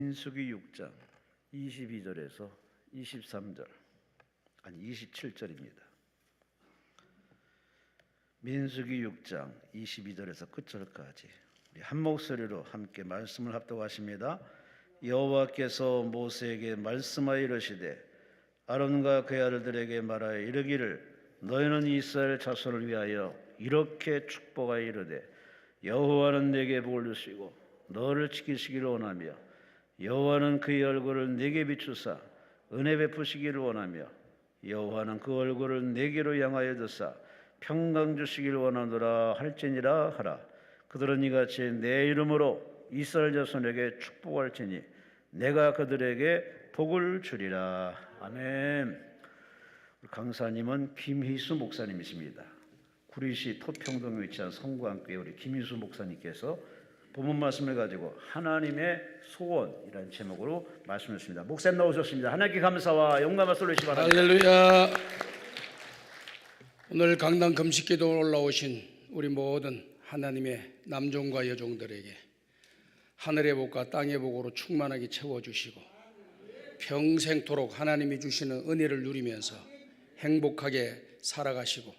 민수기 6장 22절에서 23절, 아니 27절입니다. 민수기 6장 22절에서 끝절까지 우리 한 목소리로 함께 말씀을 합독하십니다. 여호와께서 모세에게 말씀하여 이르시되 아론과 그의 아들들에게 말하여 이르기를 너희는 이스라엘 자손을 위하여 이렇게 축복하여 이르되 여호와는 내게 복을 주시고 너를 지키시기를 원하며 여호와는 그의 얼굴을 내게 비추사 은혜 베푸시기를 원하며 여호와는 그 얼굴을 내게로 향하여 드사 평강 주시기를 원하노라 할지니라 하라. 그들은 이같이 내 이름으로 이스라엘 자손에게 축복할지니 내가 그들에게 복을 주리라. 아멘. 강사님은 김희수 목사님이십니다. 구리시 토평동에 위치한 성구안교회 우리 김희수 목사님께서 본문 말씀을 가지고 하나님의 소원이라는 제목으로 말씀하셨습니다. 목사님 나오셨습니다. 하나님께 감사와 영광을 돌리시기 바랍니다. 할렐루야. 오늘 강단 금식기도 올라오신 우리 모든 하나님의 남종과 여종들에게 하늘의 복과 땅의 복으로 충만하게 채워주시고 평생토록 하나님이 주시는 은혜를 누리면서 행복하게 살아가시고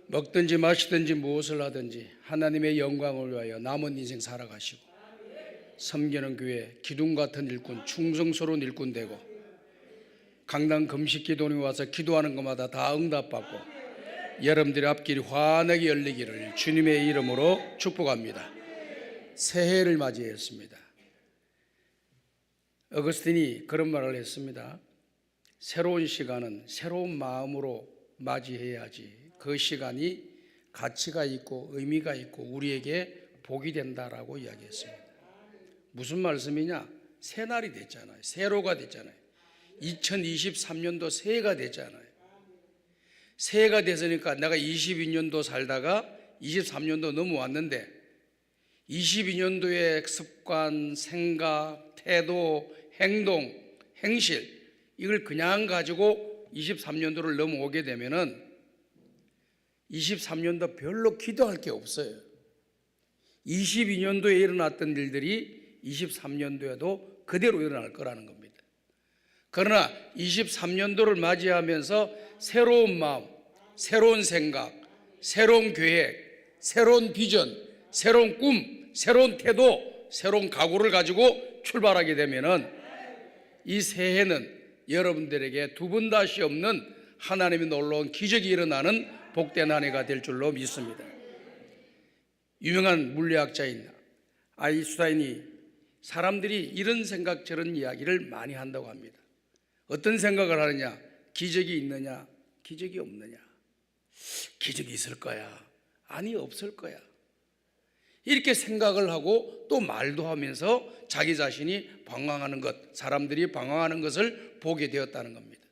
먹든지 마시든지 무엇을 하든지 하나님의 영광을 위하여 남은 인생 살아가시고 섬기는 교회 기둥 같은 일꾼, 충성스러운 일꾼 되고 강단 금식기도에 와서 기도하는 것마다 다 응답받고 여러분들의 앞길이 환하게 열리기를 주님의 이름으로 축복합니다. 새해를 맞이했습니다. 어거스틴이 그런 말을 했습니다. 새로운 시간은 새로운 마음으로 맞이해야지 그 시간이 가치가 있고 의미가 있고 우리에게 복이 된다라고 이야기했습니다. 무슨 말씀이냐? 새날이 됐잖아요. 새로가 됐잖아요. 2023년도 새해가 됐잖아요. 새해가 됐으니까 내가 22년도 살다가 23년도 넘어왔는데 22년도의 습관, 생각, 태도, 행동, 행실 이걸 그냥 가지고 23년도를 넘어오게 되면은 23년도 별로 기도할 게 없어요. 22년도에 일어났던 일들이 23년도에도 그대로 일어날 거라는 겁니다. 그러나 23년도를 맞이하면서 새로운 마음, 새로운 생각, 새로운 계획, 새로운 비전, 새로운 꿈, 새로운 태도, 새로운 각오를 가지고 출발하게 되면은 이 새해는 여러분들에게 두 번 다시 없는 하나님의 놀라운 기적이 일어나는 복된 한 해가 될 줄로 믿습니다. 유명한 물리학자인 아인슈타인이 사람들이 이런 생각 저런 이야기를 많이 한다고 합니다. 어떤 생각을 하느냐? 기적이 있느냐? 기적이 없느냐? 기적이 있을 거야? 아니 없을 거야. 이렇게 생각을 하고 또 말도 하면서 자기 자신이 방황하는 것, 사람들이 방황하는 것을 보게 되었다는 겁니다.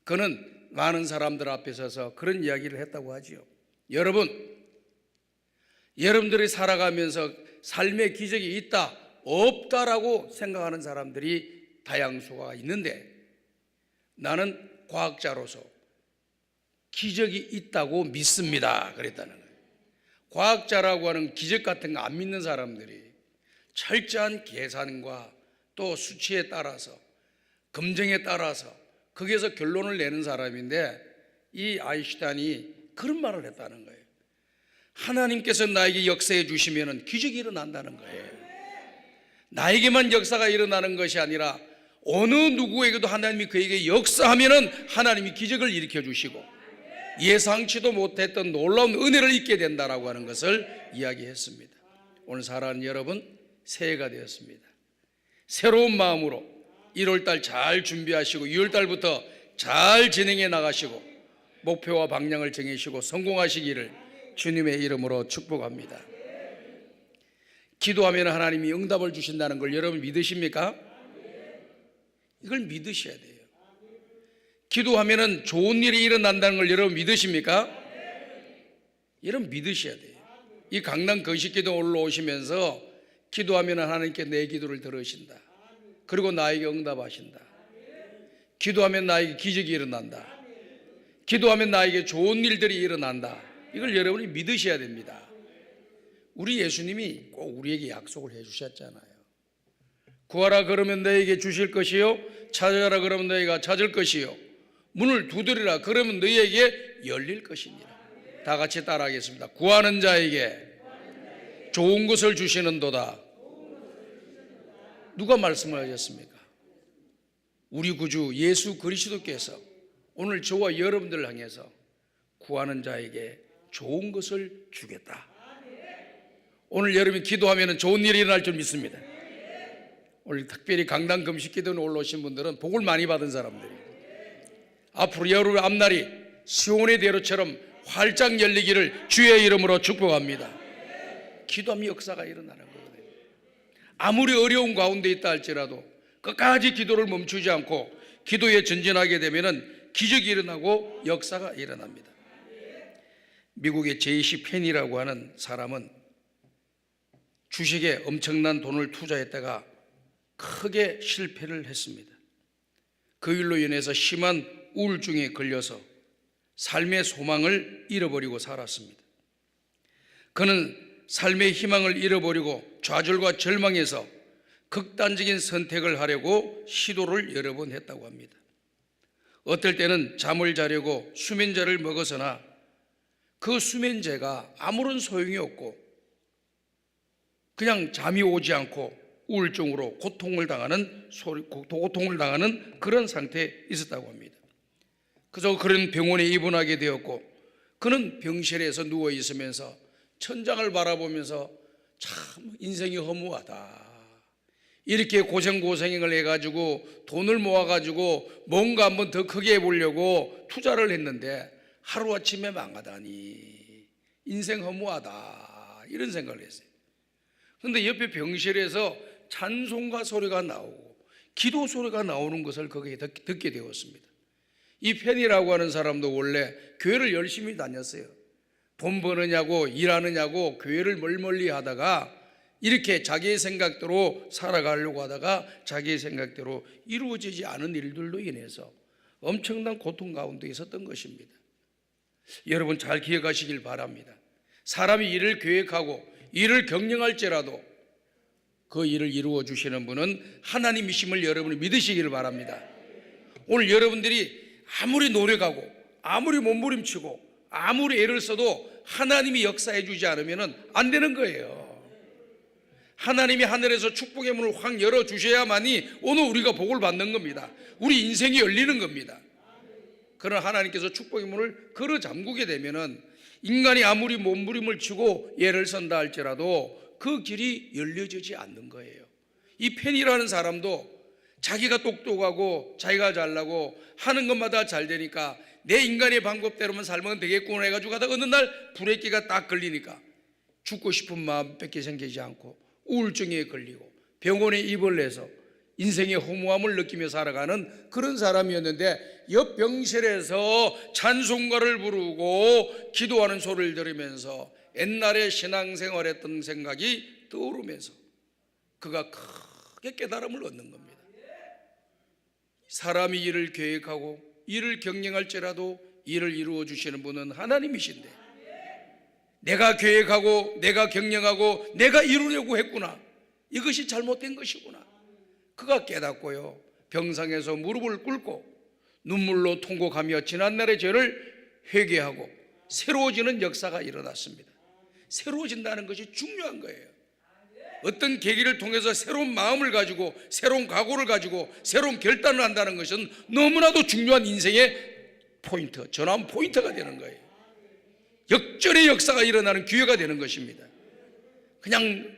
그는 많은 사람들 앞에 서서 그런 이야기를 했다고 하지요. 여러분들이 살아가면서 삶의 기적이 있다, 없다라고 생각하는 사람들이 다양수가 있는데 나는 과학자로서 기적이 있다고 믿습니다. 그랬다는 거예요. 과학자라고 하는 기적 같은 거 안 믿는 사람들이 철저한 계산과 또 수치에 따라서 검증에 따라서 거기에서 결론을 내는 사람인데 이 아인슈타인이 그런 말을 했다는 거예요. 하나님께서 나에게 역사해 주시면 기적이 일어난다는 거예요. 나에게만 역사가 일어나는 것이 아니라 어느 누구에게도 하나님이 그에게 역사하면 하나님이 기적을 일으켜 주시고 예상치도 못했던 놀라운 은혜를 입게 된다라고 하는 것을 이야기했습니다. 오늘 사랑하는 여러분, 새해가 되었습니다. 새로운 마음으로 1월달 잘 준비하시고 2월달부터 잘 진행해 나가시고 목표와 방향을 정하시고 성공하시기를 주님의 이름으로 축복합니다. 기도하면 하나님이 응답을 주신다는 걸 여러분 믿으십니까? 이걸 믿으셔야 돼요. 기도하면 좋은 일이 일어난다는 걸 여러분 믿으십니까? 여러분 믿으셔야 돼요. 이 강단 건식기도 올라오시면서 기도하면 하나님께 내 기도를 들으신다. 그리고 나에게 응답하신다. 기도하면 나에게 기적이 일어난다. 기도하면 나에게 좋은 일들이 일어난다. 이걸 여러분이 믿으셔야 됩니다. 우리 예수님이 꼭 우리에게 약속을 해 주셨잖아요. 구하라 그러면 너에게 주실 것이요 찾아라 그러면 너희가 찾을 것이요 문을 두드리라 그러면 너희에게 열릴 것이니라. 다 같이 따라하겠습니다. 구하는 자에게 좋은 것을 주시는도다. 누가 말씀을 하셨습니까? 우리 구주 예수 그리스도께서 오늘 저와 여러분들을 향해서 구하는 자에게 좋은 것을 주겠다. 오늘 여러분이 기도하면 좋은 일이 일어날 줄 믿습니다. 오늘 특별히 강단 금식 기도에 올라오신 분들은 복을 많이 받은 사람들이에요. 앞으로 여러분의 앞날이 시온의 대로처럼 활짝 열리기를 주의 이름으로 축복합니다. 기도하면 역사가 일어나는 거거든요. 아무리 어려운 가운데 있다 할지라도 끝까지 기도를 멈추지 않고 기도에 전진하게 되면 기적이 일어나고 역사가 일어납니다. 미국의 제이시 펜이라고 하는 사람은 주식에 엄청난 돈을 투자했다가 크게 실패를 했습니다. 그 일로 인해서 심한 우울증에 걸려서 삶의 소망을 잃어버리고 살았습니다. 그는 삶의 희망을 잃어버리고 좌절과 절망에서 극단적인 선택을 하려고 시도를 여러 번 했다고 합니다. 어떨 때는 잠을 자려고 수면제를 먹어서나 그 수면제가 아무런 소용이 없고 그냥 잠이 오지 않고 우울증으로 고통을 당하는 그런 상태에 있었다고 합니다. 그래서 그런 병원에 입원하게 되었고 그는 병실에서 누워 있으면서 천장을 바라보면서 참 인생이 허무하다. 이렇게 고생을 해가지고 돈을 모아가지고 뭔가 한번 더 크게 해보려고 투자를 했는데 하루아침에 망하다니 인생 허무하다 이런 생각을 했어요. 그런데 옆에 병실에서 찬송가 소리가 나오고 기도 소리가 나오는 것을 거기에 듣게 되었습니다. 이 펜이라고 하는 사람도 원래 교회를 열심히 다녔어요. 돈 버느냐고 일하느냐고 교회를 멀리 하다가 이렇게 자기의 생각대로 살아가려고 하다가 자기의 생각대로 이루어지지 않은 일들로 인해서 엄청난 고통 가운데 있었던 것입니다. 여러분 잘 기억하시길 바랍니다. 사람이 일을 계획하고 일을 경영할지라도 그 일을 이루어 주시는 분은 하나님이심을 여러분이 믿으시기를 바랍니다. 오늘 여러분들이 아무리 노력하고 아무리 몸부림치고 아무리 애를 써도 하나님이 역사해 주지 않으면 안 되는 거예요. 하나님이 하늘에서 축복의 문을 확 열어주셔야만이 오늘 우리가 복을 받는 겁니다. 우리 인생이 열리는 겁니다. 그러나 하나님께서 축복의 문을 걸어 잠그게 되면 인간이 아무리 몸부림을 치고 애를 쓴다 할지라도 그 길이 열려지지 않는 거예요. 이 펜이라는 사람도 자기가 똑똑하고 자기가 잘나고 하는 것마다 잘 되니까 내 인간의 방법대로만 살면 되겠구나 해가지고 가다가 어느 날 브레이크가 딱 걸리니까 죽고 싶은 마음밖에 생기지 않고 우울증에 걸리고 병원에 입원을 해서 인생의 허무함을 느끼며 살아가는 그런 사람이었는데 옆 병실에서 찬송가를 부르고 기도하는 소리를 들으면서 옛날에 신앙생활했던 생각이 떠오르면서 그가 크게 깨달음을 얻는 겁니다. 사람이 일을 계획하고 일을 경영할지라도 일을 이루어 주시는 분은 하나님이신데 내가 계획하고 내가 경영하고 내가 이루려고 했구나, 이것이 잘못된 것이구나, 그가 깨닫고요 병상에서 무릎을 꿇고 눈물로 통곡하며 지난날의 죄를 회개하고 새로워지는 역사가 일어났습니다. 새로워진다는 것이 중요한 거예요. 어떤 계기를 통해서 새로운 마음을 가지고 새로운 각오를 가지고 새로운 결단을 한다는 것은 너무나도 중요한 인생의 포인트, 전환 포인트가 되는 거예요. 역전의 역사가 일어나는 기회가 되는 것입니다. 그냥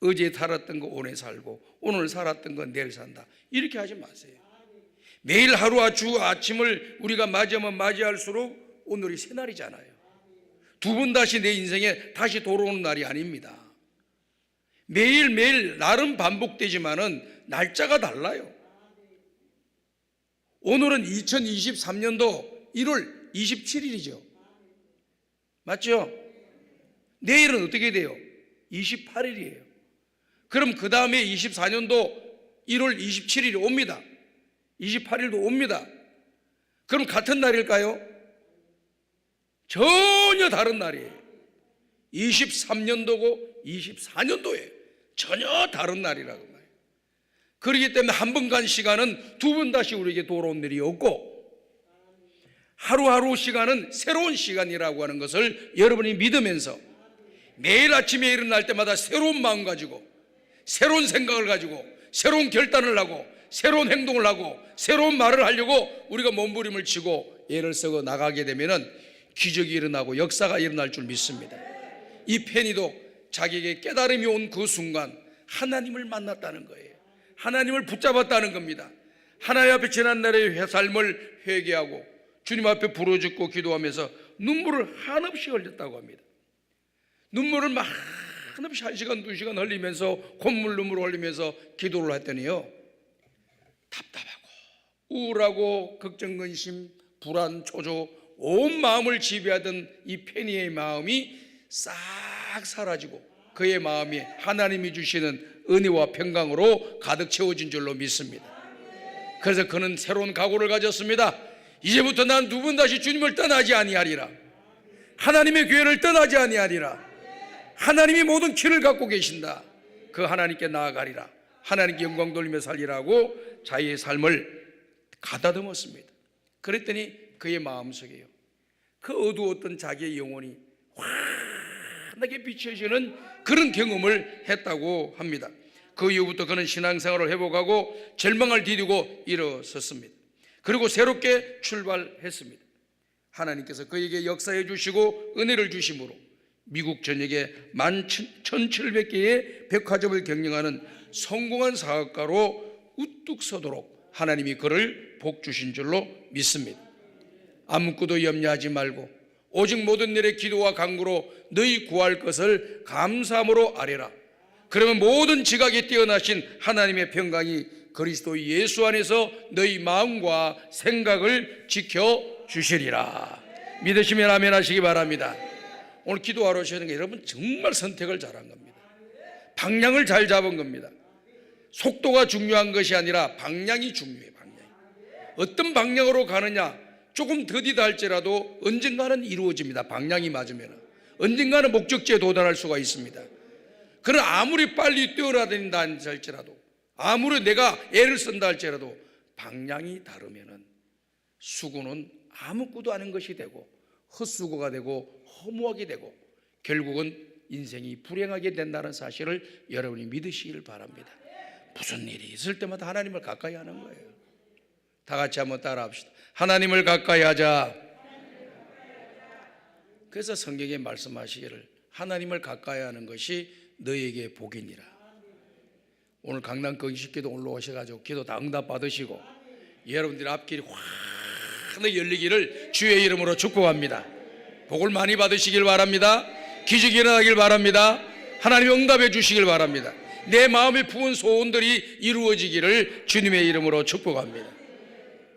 어제 살았던 거 오늘 살고 오늘 살았던 거 내일 산다 이렇게 하지 마세요. 매일 하루와 주 아침을 우리가 맞이하면 맞이할수록 오늘이 새날이잖아요. 두 번 다시 내 인생에 다시 돌아오는 날이 아닙니다. 매일매일 날은 반복되지만은 날짜가 달라요. 오늘은 2023년도 1월 27일이죠. 맞죠? 내일은 어떻게 돼요? 28일이에요. 그럼 그 다음에 24년도 1월 27일이 옵니다. 28일도 옵니다. 그럼 같은 날일까요? 전혀 다른 날이에요. 23년도고 24년도에 전혀 다른 날이라고 말해요. 그렇기 때문에 한 번 간 시간은 두 번 다시 우리에게 돌아온 일이 없고, 하루하루 시간은 새로운 시간이라고 하는 것을 여러분이 믿으면서 매일 아침에 일어날 때마다 새로운 마음 가지고, 새로운 생각을 가지고, 새로운 결단을 하고, 새로운 행동을 하고, 새로운 말을 하려고 우리가 몸부림을 치고 애를 쓰고 나가게 되면은 기적이 일어나고 역사가 일어날 줄 믿습니다. 이 페니도 자기에게 깨달음이 온 그 순간 하나님을 만났다는 거예요. 하나님을 붙잡았다는 겁니다. 하나님 앞에 지난날의 삶을 회개하고 주님 앞에 부르짖고 기도하면서 눈물을 한없이 흘렸다고 합니다. 눈물을 한없이 1시간 2시간 흘리면서 콧물 눈물을 흘리면서 기도를 했더니요, 답답하고 우울하고 걱정 근심 불안 초조 온 마음을 지배하던 이 페니의 마음이 싹 사라지고 그의 마음이 하나님이 주시는 은혜와 평강으로 가득 채워진 줄로 믿습니다. 그래서 그는 새로운 각오를 가졌습니다. 이제부터 난 두 번 다시 주님을 떠나지 아니하리라. 하나님의 교회를 떠나지 아니하리라. 하나님이 모든 길을 갖고 계신다. 그 하나님께 나아가리라. 하나님께 영광 돌리며 살리라고 자기의 삶을 가다듬었습니다. 그랬더니 그의 마음속에요, 그 어두웠던 자기의 영혼이 환하게 비춰지는 그런 경험을 했다고 합니다. 그 이후부터 그는 신앙생활을 회복하고 절망을 디디고 일어섰습니다. 그리고 새롭게 출발했습니다. 하나님께서 그에게 역사해 주시고 은혜를 주심으로 미국 전역에 11,700개의 백화점을 경영하는 성공한 사업가로 우뚝 서도록 하나님이 그를 복 주신 줄로 믿습니다. 아무것도 염려하지 말고 오직 모든 일에 기도와 간구로 너희 구할 것을 감사함으로 아뢰라. 그러면 모든 지각에 뛰어나신 하나님의 평강이 그리스도 예수 안에서 너희 마음과 생각을 지켜주시리라. 믿으시면 아멘 하시기 바랍니다. 오늘 기도하러 오시는 게 여러분 정말 선택을 잘한 겁니다. 방향을 잘 잡은 겁니다. 속도가 중요한 것이 아니라 방향이 중요해요. 방향이. 어떤 방향으로 가느냐, 조금 더디다 할지라도 언젠가는 이루어집니다. 방향이 맞으면 언젠가는 목적지에 도달할 수가 있습니다. 그러나 아무리 빨리 뛰어다닌다 할지라도, 아무리 내가 애를 쓴다 할지라도 방향이 다르면은 수고는 아무것도 아닌 것이 되고 헛수고가 되고 허무하게 되고 결국은 인생이 불행하게 된다는 사실을 여러분이 믿으시길 바랍니다. 무슨 일이 있을 때마다 하나님을 가까이 하는 거예요. 다 같이 한번 따라 합시다. 하나님을 가까이 하자. 그래서 성경에 말씀하시기를 하나님을 가까이 하는 것이 너에게 복이니라. 오늘 강남 건식기도 올라오셔가지고 기도 다 응답 받으시고 여러분들 앞길이 환하게 열리기를 주의 이름으로 축복합니다. 복을 많이 받으시길 바랍니다. 기적이 일어나길 바랍니다. 하나님 응답해 주시길 바랍니다. 내 마음에 부은 소원들이 이루어지기를 주님의 이름으로 축복합니다.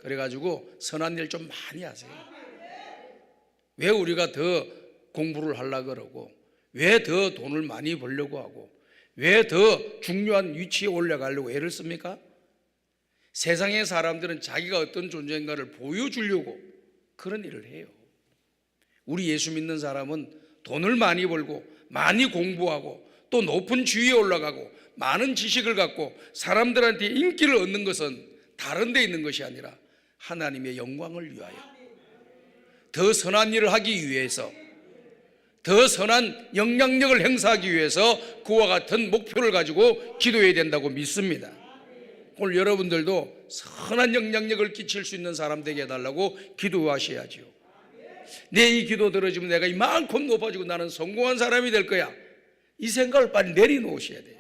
그래가지고 선한 일 좀 많이 하세요. 왜 우리가 더 공부를 하려고 그러고, 왜 더 돈을 많이 벌려고 하고, 왜 더 중요한 위치에 올라가려고 애를 씁니까? 세상의 사람들은 자기가 어떤 존재인가를 보여주려고 그런 일을 해요. 우리 예수 믿는 사람은 돈을 많이 벌고 많이 공부하고 또 높은 지위에 올라가고 많은 지식을 갖고 사람들한테 인기를 얻는 것은 다른 데 있는 것이 아니라 하나님의 영광을 위하여, 더 선한 일을 하기 위해서, 더 선한 영향력을 행사하기 위해서 그와 같은 목표를 가지고 기도해야 된다고 믿습니다. 오늘 여러분들도 선한 영향력을 끼칠 수 있는 사람 되게 해달라고 기도하셔야지요. 내 이 기도 들어주면 내가 이만큼 높아지고 나는 성공한 사람이 될 거야, 이 생각을 빨리 내려놓으셔야 돼요.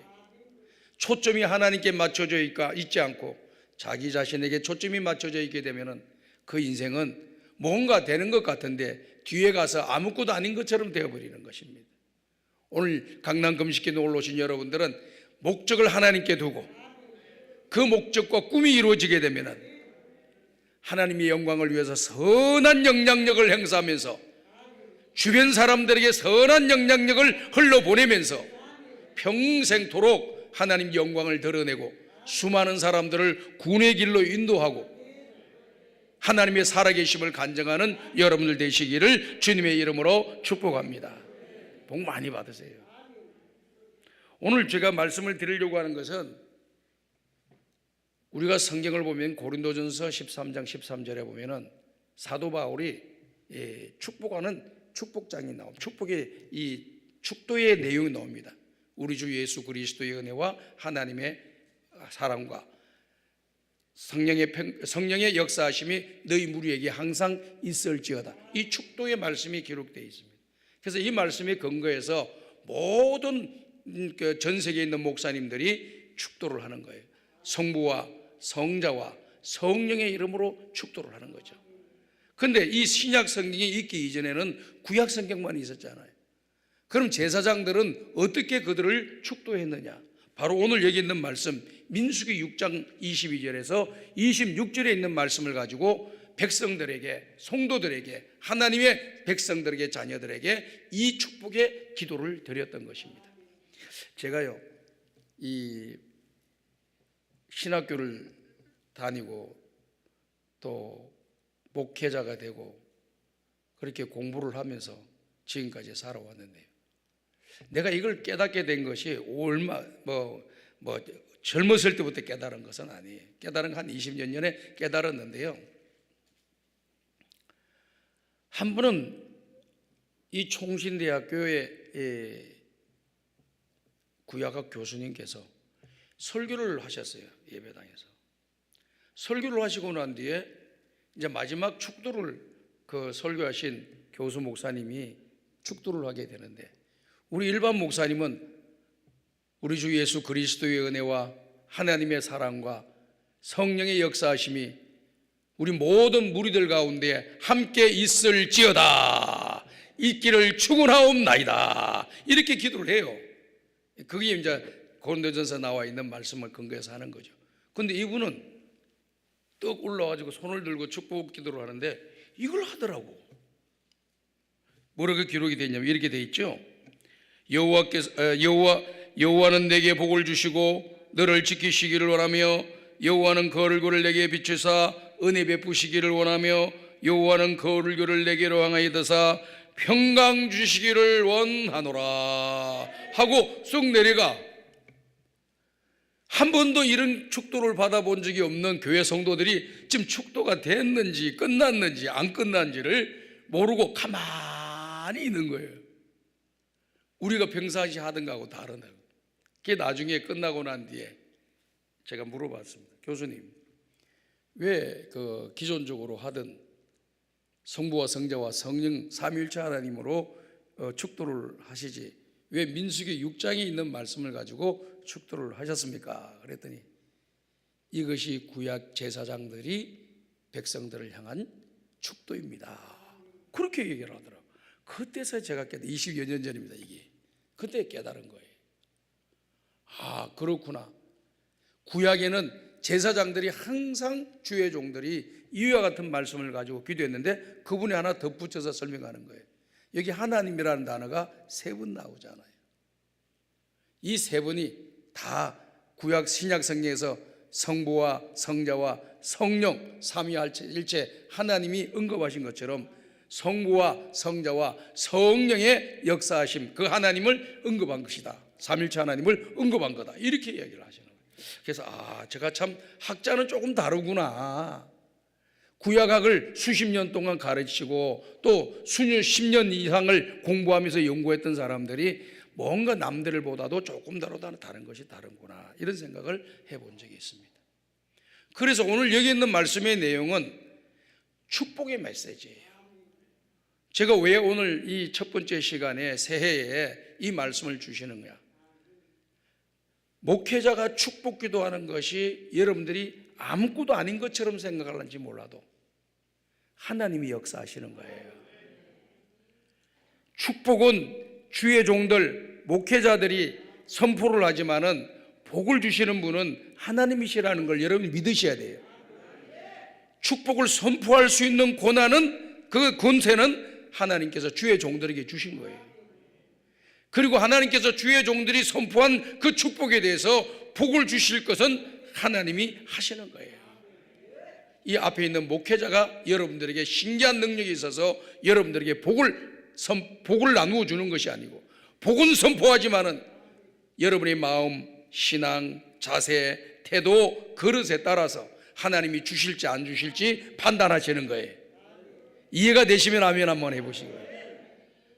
초점이 하나님께 맞춰져 있지 않고 자기 자신에게 초점이 맞춰져 있게 되면 그 인생은 뭔가 되는 것 같은데 뒤에 가서 아무것도 아닌 것처럼 되어버리는 것입니다. 오늘 강남 금식기도 올라오신 여러분들은 목적을 하나님께 두고 그 목적과 꿈이 이루어지게 되면 하나님의 영광을 위해서 선한 영향력을 행사하면서 주변 사람들에게 선한 영향력을 흘러보내면서 평생토록 하나님 영광을 드러내고 수많은 사람들을 구원의 길로 인도하고 하나님의 살아계심을 간증하는 여러분들 되시기를 주님의 이름으로 축복합니다. 복 많이 받으세요. 오늘 제가 말씀을 드리려고 하는 것은 우리가 성경을 보면 고린도전서 13장 13절에 보면은 사도 바울이 축복하는 축복장이 나옵니다. 축복의 이 축도의 내용이 나옵니다. 우리 주 예수 그리스도의 은혜와 하나님의 사랑과 성령의 역사하심이 너희 무리에게 항상 있을지어다. 이 축도의 말씀이 기록되어 있습니다. 그래서 이 말씀에 근거해서 모든 전 세계에 있는 목사님들이 축도를 하는 거예요. 성부와 성자와 성령의 이름으로 축도를 하는 거죠. 그런데 이 신약 성경이 있기 이전에는 구약 성경만 있었잖아요. 그럼 제사장들은 어떻게 그들을 축도했느냐? 바로 오늘 여기 있는 말씀 민수기 6장 22절에서 26절에 있는 말씀을 가지고 백성들에게, 성도들에게, 하나님의 백성들에게, 자녀들에게 이 축복의 기도를 드렸던 것입니다. 제가요, 이 신학교를 다니고 또 목회자가 되고 그렇게 공부를 하면서 지금까지 살아왔는데요. 내가 이걸 깨닫게 된 것이 젊었을 때부터 깨달은 것은 아니에요. 깨달은 한 20년 전에 깨달았는데요. 한 분은 이 총신대학교의 구약학 교수님께서 설교를 하셨어요. 예배당에서. 설교를 하시고 난 뒤에 이제 마지막 축도를 그 설교하신 교수 목사님이 축도를 하게 되는데 우리 일반 목사님은 우리 주 예수 그리스도의 은혜와 하나님의 사랑과 성령의 역사하심이 우리 모든 무리들 가운데 함께 있을지어다 있기를 축원하옵나이다 이렇게 기도를 해요. 그게 이제 고린도전서 나와 있는 말씀을 근거해서 하는 거죠. 그런데 이분은 떡 올라가지고 손을 들고 축복 기도를 하는데 이걸 하더라고. 뭐라고 기록이 되냐면 이렇게 돼 있죠. 여호와는 내게 복을 주시고 너를 지키시기를 원하며 여호와는 그 얼굴을 내게 비추사 은혜 베푸시기를 원하며 여호와는 그 얼굴을 내게로 향하여 드사 평강 주시기를 원하노라 하고 쑥 내려가. 한 번도 이런 축도를 받아본 적이 없는 교회 성도들이 지금 축도가 됐는지 끝났는지 안 끝난지를 모르고 가만히 있는 거예요. 우리가 평상시 하던 거하고 다르다. 그게 나중에 끝나고 난 뒤에 제가 물어봤습니다. 교수님, 왜 그 기존적으로 하던 성부와 성자와 성령 삼위일체 하나님으로 축도를 하시지 왜 민수기 6장에 있는 말씀을 가지고 축도를 하셨습니까? 그랬더니 이것이 구약 제사장들이 백성들을 향한 축도입니다. 그렇게 얘기를 하더라고요. 그때서 제가 20여 년 전입니다. 이게 그때 깨달은 거예요. 아, 그렇구나. 구약에는 제사장들이 항상 주의 종들이 이와 같은 말씀을 가지고 기도했는데 그분이 하나 덧붙여서 설명하는 거예요. 여기 하나님이라는 단어가 3번 나오잖아요. 이 3번이 다 구약 신약 성경에서 성부와 성자와 성령 삼위일체 하나님이 언급하신 것처럼 성부와 성자와 성령의 역사하심 그 하나님을 언급한 것이다. 삼일체 하나님을 언급한 거다. 이렇게 이야기를 하시는 거예요. 그래서 제가 참 학자는 조금 다르구나. 구약학을 수십 년 동안 가르치고 또 수년 10년 이상을 공부하면서 연구했던 사람들이 뭔가 남들보다도 조금 다른 것이 다른구나 이런 생각을 해본 적이 있습니다. 그래서 오늘 여기 있는 말씀의 내용은 축복의 메시지예요. 제가 왜 오늘 이 첫 번째 시간에 새해에 이 말씀을 주시는 거야? 목회자가 축복 기도하는 것이 여러분들이 아무것도 아닌 것처럼 생각할는지 몰라도 하나님이 역사하시는 거예요. 축복은 주의 종들, 목회자들이 선포를 하지만은 복을 주시는 분은 하나님이시라는 걸 여러분이 믿으셔야 돼요. 축복을 선포할 수 있는 권한은 그 권세는 하나님께서 주의 종들에게 주신 거예요. 그리고 하나님께서 주의 종들이 선포한 그 축복에 대해서 복을 주실 것은 하나님이 하시는 거예요. 이 앞에 있는 목회자가 여러분들에게 신기한 능력이 있어서 여러분들에게 복을 나누어 주는 것이 아니고 복은 선포하지만은 여러분의 마음, 신앙, 자세, 태도, 그릇에 따라서 하나님이 주실지 안 주실지 판단하시는 거예요. 이해가 되시면 아멘 한번 해보시고요.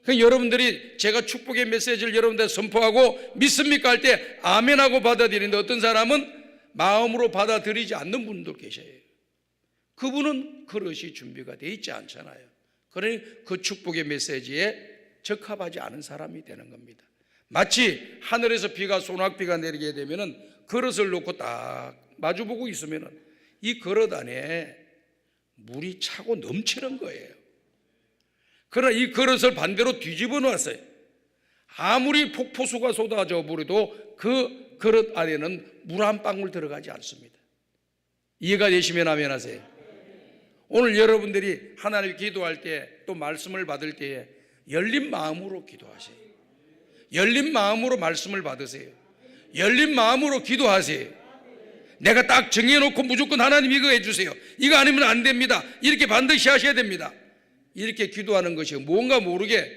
여러분들이 제가 축복의 메시지를 여러분들 선포하고 믿습니까 할 때 아멘하고 받아들이는데 어떤 사람은 마음으로 받아들이지 않는 분도 계셔요. 그분은 그릇이 준비가 되어 있지 않잖아요. 그러니 그 축복의 메시지에 적합하지 않은 사람이 되는 겁니다. 마치 하늘에서 비가 소낙비가 내리게 되면은 그릇을 놓고 딱 마주보고 있으면은 이 그릇 안에 물이 차고 넘치는 거예요. 그러나 이 그릇을 반대로 뒤집어 놨어요. 아무리 폭포수가 쏟아져 버려도 그 그릇 안에는 물 한 방울 들어가지 않습니다. 이해가 되시면 아멘 하세요. 오늘 여러분들이 하나님 기도할 때 또 말씀을 받을 때에 열린 마음으로 기도하세요. 열린 마음으로 말씀을 받으세요. 열린 마음으로 기도하세요. 내가 딱 정해놓고 무조건 하나님 이거 해주세요, 이거 아니면 안 됩니다, 이렇게 반드시 하셔야 됩니다, 이렇게 기도하는 것이 뭔가 모르게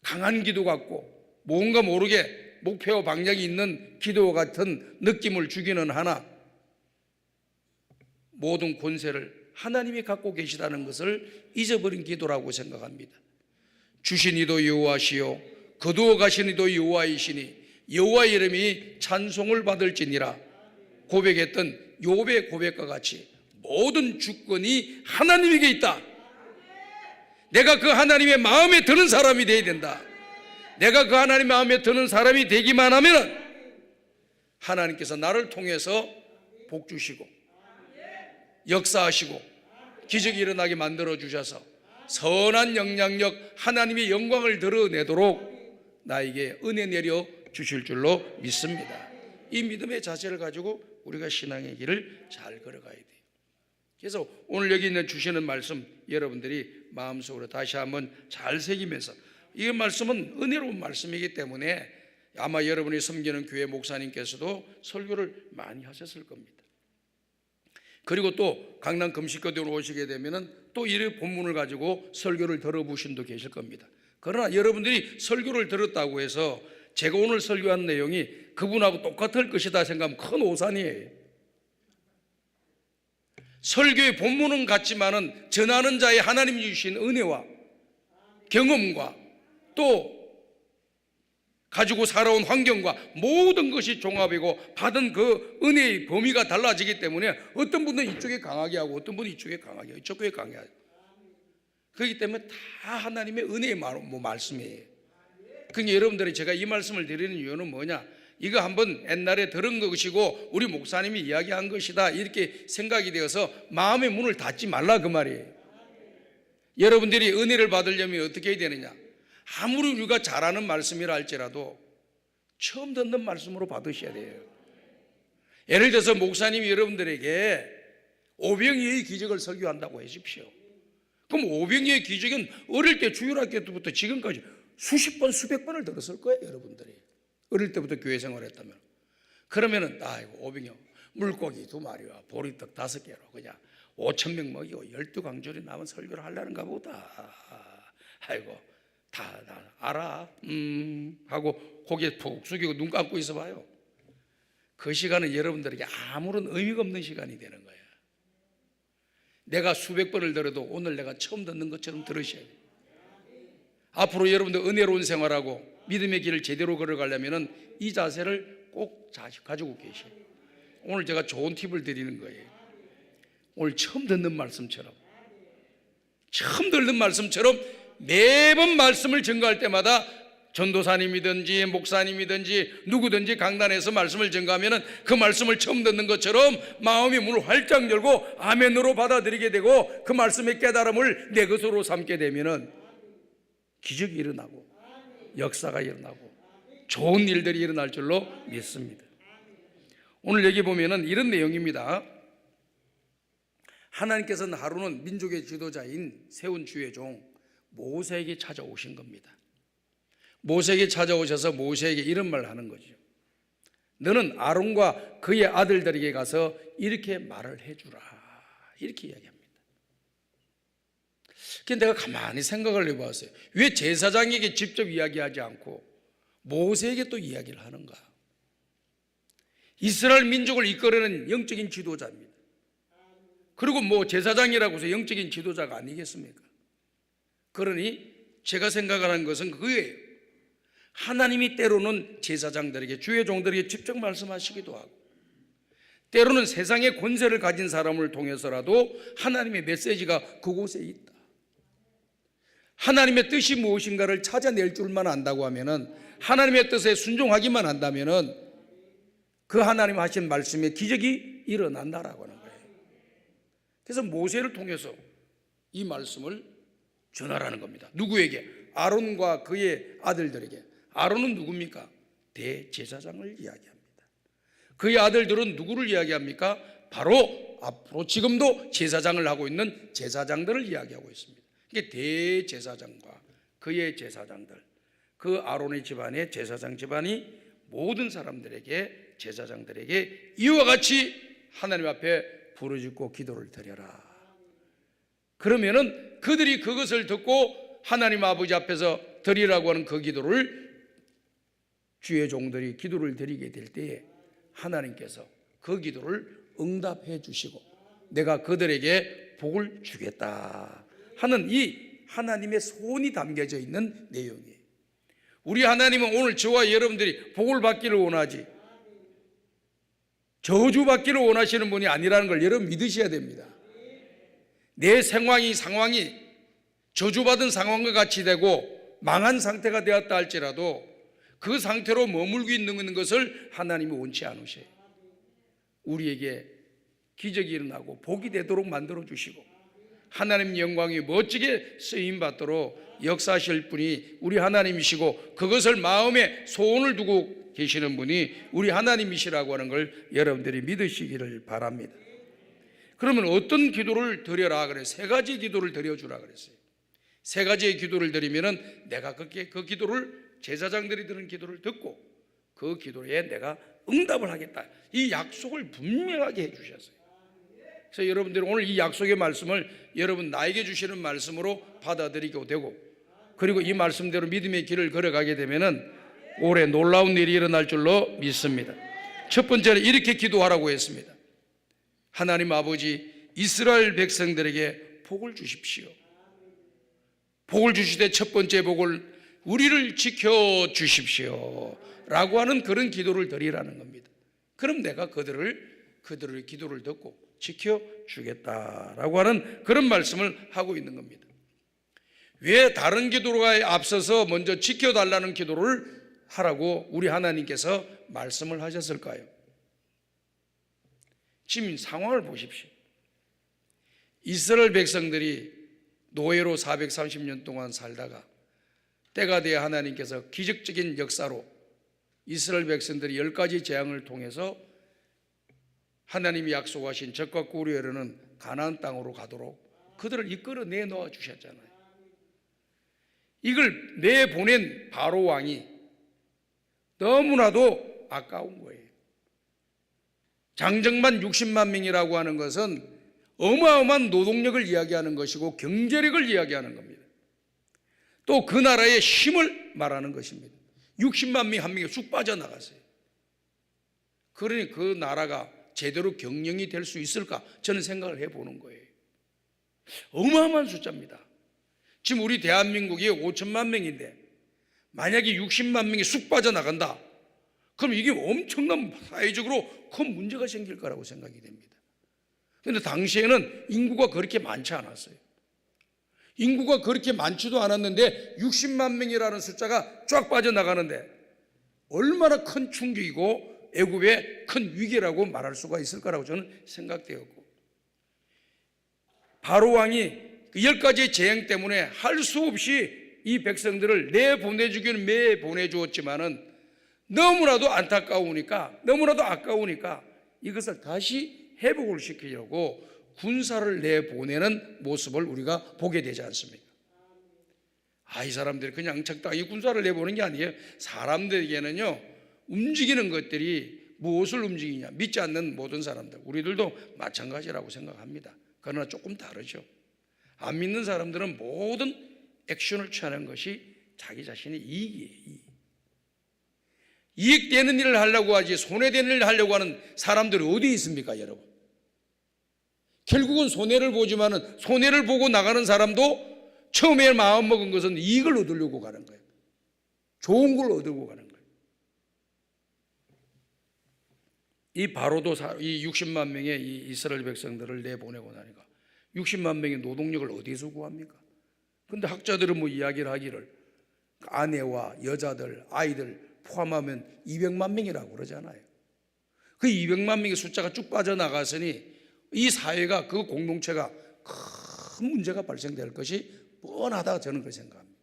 강한 기도 같고 뭔가 모르게 목표와 방향이 있는 기도 같은 느낌을 주기는 하나 모든 권세를 하나님이 갖고 계시다는 것을 잊어버린 기도라고 생각합니다. 주신 이도 여호와시요 거두어 가신 이도 여호와이시니 여호와의 이름이 찬송을 받을지니라 고백했던 욥의 고백과 같이 모든 주권이 하나님에게 있다. 내가 그 하나님의 마음에 드는 사람이 되어야 된다. 내가 그 하나님의 마음에 드는 사람이 되기만 하면 하나님께서 나를 통해서 복 주시고 역사하시고 기적이 일어나게 만들어 주셔서 선한 영향력, 하나님의 영광을 드러내도록 나에게 은혜 내려 주실 줄로 믿습니다. 이 믿음의 자세를 가지고 우리가 신앙의 길을 잘 걸어가야 돼요. 그래서 오늘 여기 있는 주시는 말씀 여러분들이 마음속으로 다시 한번 잘 새기면서, 이 말씀은 은혜로운 말씀이기 때문에 아마 여러분이 섬기는 교회 목사님께서도 설교를 많이 하셨을 겁니다. 그리고 또 강남 금식교대로 오시게 되면은 또 이 본문을 가지고 설교를 들어보신 분도 계실 겁니다. 그러나 여러분들이 설교를 들었다고 해서 제가 오늘 설교한 내용이 그분하고 똑같을 것이다 생각하면 큰 오산이에요. 설교의 본문은 같지만은 전하는 자의 하나님이 주신 은혜와 경험과 또 가지고 살아온 환경과 모든 것이 종합이고 받은 그 은혜의 범위가 달라지기 때문에 어떤 분은 이쪽에 강하게 하고 어떤 분은 이쪽에 강하게 하고 이쪽에 강하게 하고, 그렇기 때문에 다 하나님의 은혜의 말씀이에요. 그러니까 여러분들이 제가 이 말씀을 드리는 이유는 뭐냐, 이거 한번 옛날에 들은 것이고 우리 목사님이 이야기한 것이다 이렇게 생각이 되어서 마음의 문을 닫지 말라 그 말이에요. 여러분들이 은혜를 받으려면 어떻게 해야 되느냐, 아무리 우리가 잘하는 말씀이라 할지라도 처음 듣는 말씀으로 받으셔야 돼요. 예를 들어서 목사님이 여러분들에게 오병이어의 기적을 설교한다고 하십시오. 그럼 오병이어의 기적은 어릴 때 주일학교 때부터 지금까지 수십 번 수백 번을 들었을 거예요. 여러분들이 어릴 때부터 교회 생활했다면. 그러면은 아이고 오병이어 물고기 2마리와 보리떡 5개로 그냥 5,000명 먹이고 12강줄이 남은 설교를 하려는가 보다. 아이고 다 알아 하고 고개 푹 숙이고 눈 감고 있어 봐요. 그 시간은 여러분들에게 아무런 의미가 없는 시간이 되는 거예요. 내가 수백 번을 들어도 오늘 내가 처음 듣는 것처럼 들으셔야 돼요. 앞으로 여러분들 은혜로운 생활하고 믿음의 길을 제대로 걸어가려면 이 자세를 꼭 가지고 계셔요. 오늘 제가 좋은 팁을 드리는 거예요. 오늘 처음 듣는 말씀처럼 매번 말씀을 증거할 때마다 전도사님이든지 목사님이든지 누구든지 강단에서 말씀을 증거하면 그 말씀을 처음 듣는 것처럼 마음의 문을 활짝 열고 아멘으로 받아들이게 되고 그 말씀의 깨달음을 내 것으로 삼게 되면 기적이 일어나고 역사가 일어나고 좋은 일들이 일어날 줄로 믿습니다. 오늘 여기 보면은 이런 내용입니다. 하나님께서는 하루는 민족의 지도자인 세운 주의 종 모세에게 찾아오신 겁니다. 모세에게 찾아오셔서 모세에게 이런 말을 하는 거죠. 너는 아론과 그의 아들들에게 가서 이렇게 말을 해주라, 이렇게 이야기합니다. 그래서 내가 가만히 생각을 해봤어요. 왜 제사장에게 직접 이야기하지 않고 모세에게 또 이야기를 하는가? 이스라엘 민족을 이끌어내는 영적인 지도자입니다. 그리고 뭐 제사장이라고 해서 영적인 지도자가 아니겠습니까? 그러니 제가 생각하는 것은 그거예요. 하나님이 때로는 제사장들에게, 주의 종들에게 직접 말씀하시기도 하고, 때로는 세상의 권세를 가진 사람을 통해서라도 하나님의 메시지가 그곳에 있다. 하나님의 뜻이 무엇인가를 찾아낼 줄만 안다고 하면은, 하나님의 뜻에 순종하기만 한다면은 그 하나님 하신 말씀에 기적이 일어난다라고 하는 거예요. 그래서 모세를 통해서 이 말씀을 전하라는 겁니다. 누구에게? 아론과 그의 아들들에게. 아론은 누굽니까? 대제사장을 이야기합니다. 그의 아들들은 누구를 이야기합니까? 바로 앞으로 지금도 제사장을 하고 있는 제사장들을 이야기하고 있습니다. 이게 대제사장과 그의 제사장들, 그 아론의 집안의 제사장 집안이 모든 사람들에게, 제사장들에게 이와 같이 하나님 앞에 부르짖고 기도를 드려라. 그러면은 그들이 그것을 듣고 하나님 아버지 앞에서 드리라고 하는 그 기도를, 주의 종들이 기도를 드리게 될 때에 하나님께서 그 기도를 응답해 주시고 내가 그들에게 복을 주겠다 하는 이 하나님의 소원이 담겨져 있는 내용이에요. 우리 하나님은 오늘 저와 여러분들이 복을 받기를 원하지 저주받기를 원하시는 분이 아니라는 걸 여러분 믿으셔야 됩니다. 내 상황이 저주받은 상황과 같이 되고 망한 상태가 되었다 할지라도 그 상태로 머물고 있는 것을 하나님이 원치 않으셔요. 우리에게 기적이 일어나고 복이 되도록 만들어 주시고 하나님 영광이 멋지게 쓰임받도록 역사하실 분이 우리 하나님이시고, 그것을 마음에 소원을 두고 계시는 분이 우리 하나님이시라고 하는 걸 여러분들이 믿으시기를 바랍니다. 그러면 어떤 기도를 드려라 그래? 세 가지 기도를 드려주라 그랬어요. 세 가지의 기도를 드리면은 내가 그 기도를, 제사장들이 드는 기도를 듣고 그 기도에 내가 응답을 하겠다, 이 약속을 분명하게 해주셨어요. 그래서 여러분들이 오늘 이 약속의 말씀을 여러분 나에게 주시는 말씀으로 받아들이게 되고, 그리고 이 말씀대로 믿음의 길을 걸어가게 되면은 올해 놀라운 일이 일어날 줄로 믿습니다. 첫 번째는 이렇게 기도하라고 했습니다. 하나님 아버지, 이스라엘 백성들에게 복을 주십시오. 복을 주시되 첫 번째 복을 우리를 지켜주십시오 라고 하는 그런 기도를 드리라는 겁니다. 그럼 내가 그들의 기도를 듣고 지켜주겠다라고 하는 그런 말씀을 하고 있는 겁니다. 왜 다른 기도에 앞서서 먼저 지켜달라는 기도를 하라고 우리 하나님께서 말씀을 하셨을까요? 지금 상황을 보십시오. 이스라엘 백성들이 노예로 430년 동안 살다가 때가 되어 하나님께서 기적적인 역사로 이스라엘 백성들이 10가지 재앙을 통해서 하나님이 약속하신 적과 꿀이 흐르는 가나안 땅으로 가도록 그들을 이끌어 내놓아 주셨잖아요. 이걸 내보낸 바로 왕이 너무나도 아까운 거예요. 장정만 60만 명이라고 하는 것은 어마어마한 노동력을 이야기하는 것이고 경제력을 이야기하는 겁니다. 또 그 나라의 힘을 말하는 것입니다. 60만 명 한 명이 쑥 빠져나갔어요. 그러니 그 나라가 제대로 경영이 될 수 있을까? 저는 생각을 해보는 거예요. 어마어마한 숫자입니다. 지금 우리 대한민국이 5천만 명인데 만약에 60만 명이 쑥 빠져나간다, 그럼 이게 엄청난 사회적으로 큰 문제가 생길 거라고 생각이 됩니다. 그런데 당시에는 인구가 그렇게 많지 않았어요. 인구가 그렇게 많지도 않았는데 60만 명이라는 숫자가 쫙 빠져나가는데 얼마나 큰 충격이고 애굽의 큰 위기라고 말할 수가 있을 거라고 저는 생각되었고, 바로 왕이 그 10가지의 재앙 때문에 할 수 없이 이 백성들을 내보내주기는 내보내주었지만은 너무나도 안타까우니까, 너무나도 아까우니까 이것을 다시 회복을 시키려고 군사를 내보내는 모습을 우리가 보게 되지 않습니까? 이 사람들이 그냥 적당히 군사를 내보내는 게 아니에요. 사람들에게는요, 움직이는 것들이 무엇을 움직이냐, 믿지 않는 모든 사람들, 우리들도 마찬가지라고 생각합니다. 그러나 조금 다르죠. 안 믿는 사람들은 모든 액션을 취하는 것이 자기 자신의 이익이에요. 이익되는 일을 하려고 하지 손해되는 일을 하려고 하는 사람들이 어디 있습니까, 여러분? 결국은 손해를 보지만은 손해를 보고 나가는 사람도 처음에 마음먹은 것은 이익을 얻으려고 가는 거예요. 좋은 걸 얻으려고 가는 거예요. 이 바로도 이 60만 명의 이 이스라엘 백성들을 내보내고 나니까 60만 명의 노동력을 어디서 구합니까? 근데 학자들은 뭐 이야기를 하기를 아내와 여자들, 아이들 포함하면 200만 명이라고 그러잖아요. 그 200만 명의 숫자가 쭉 빠져나갔으니 이 사회가, 그 공동체가 큰 문제가 발생될 것이 뻔하다, 저는 그렇게 생각합니다.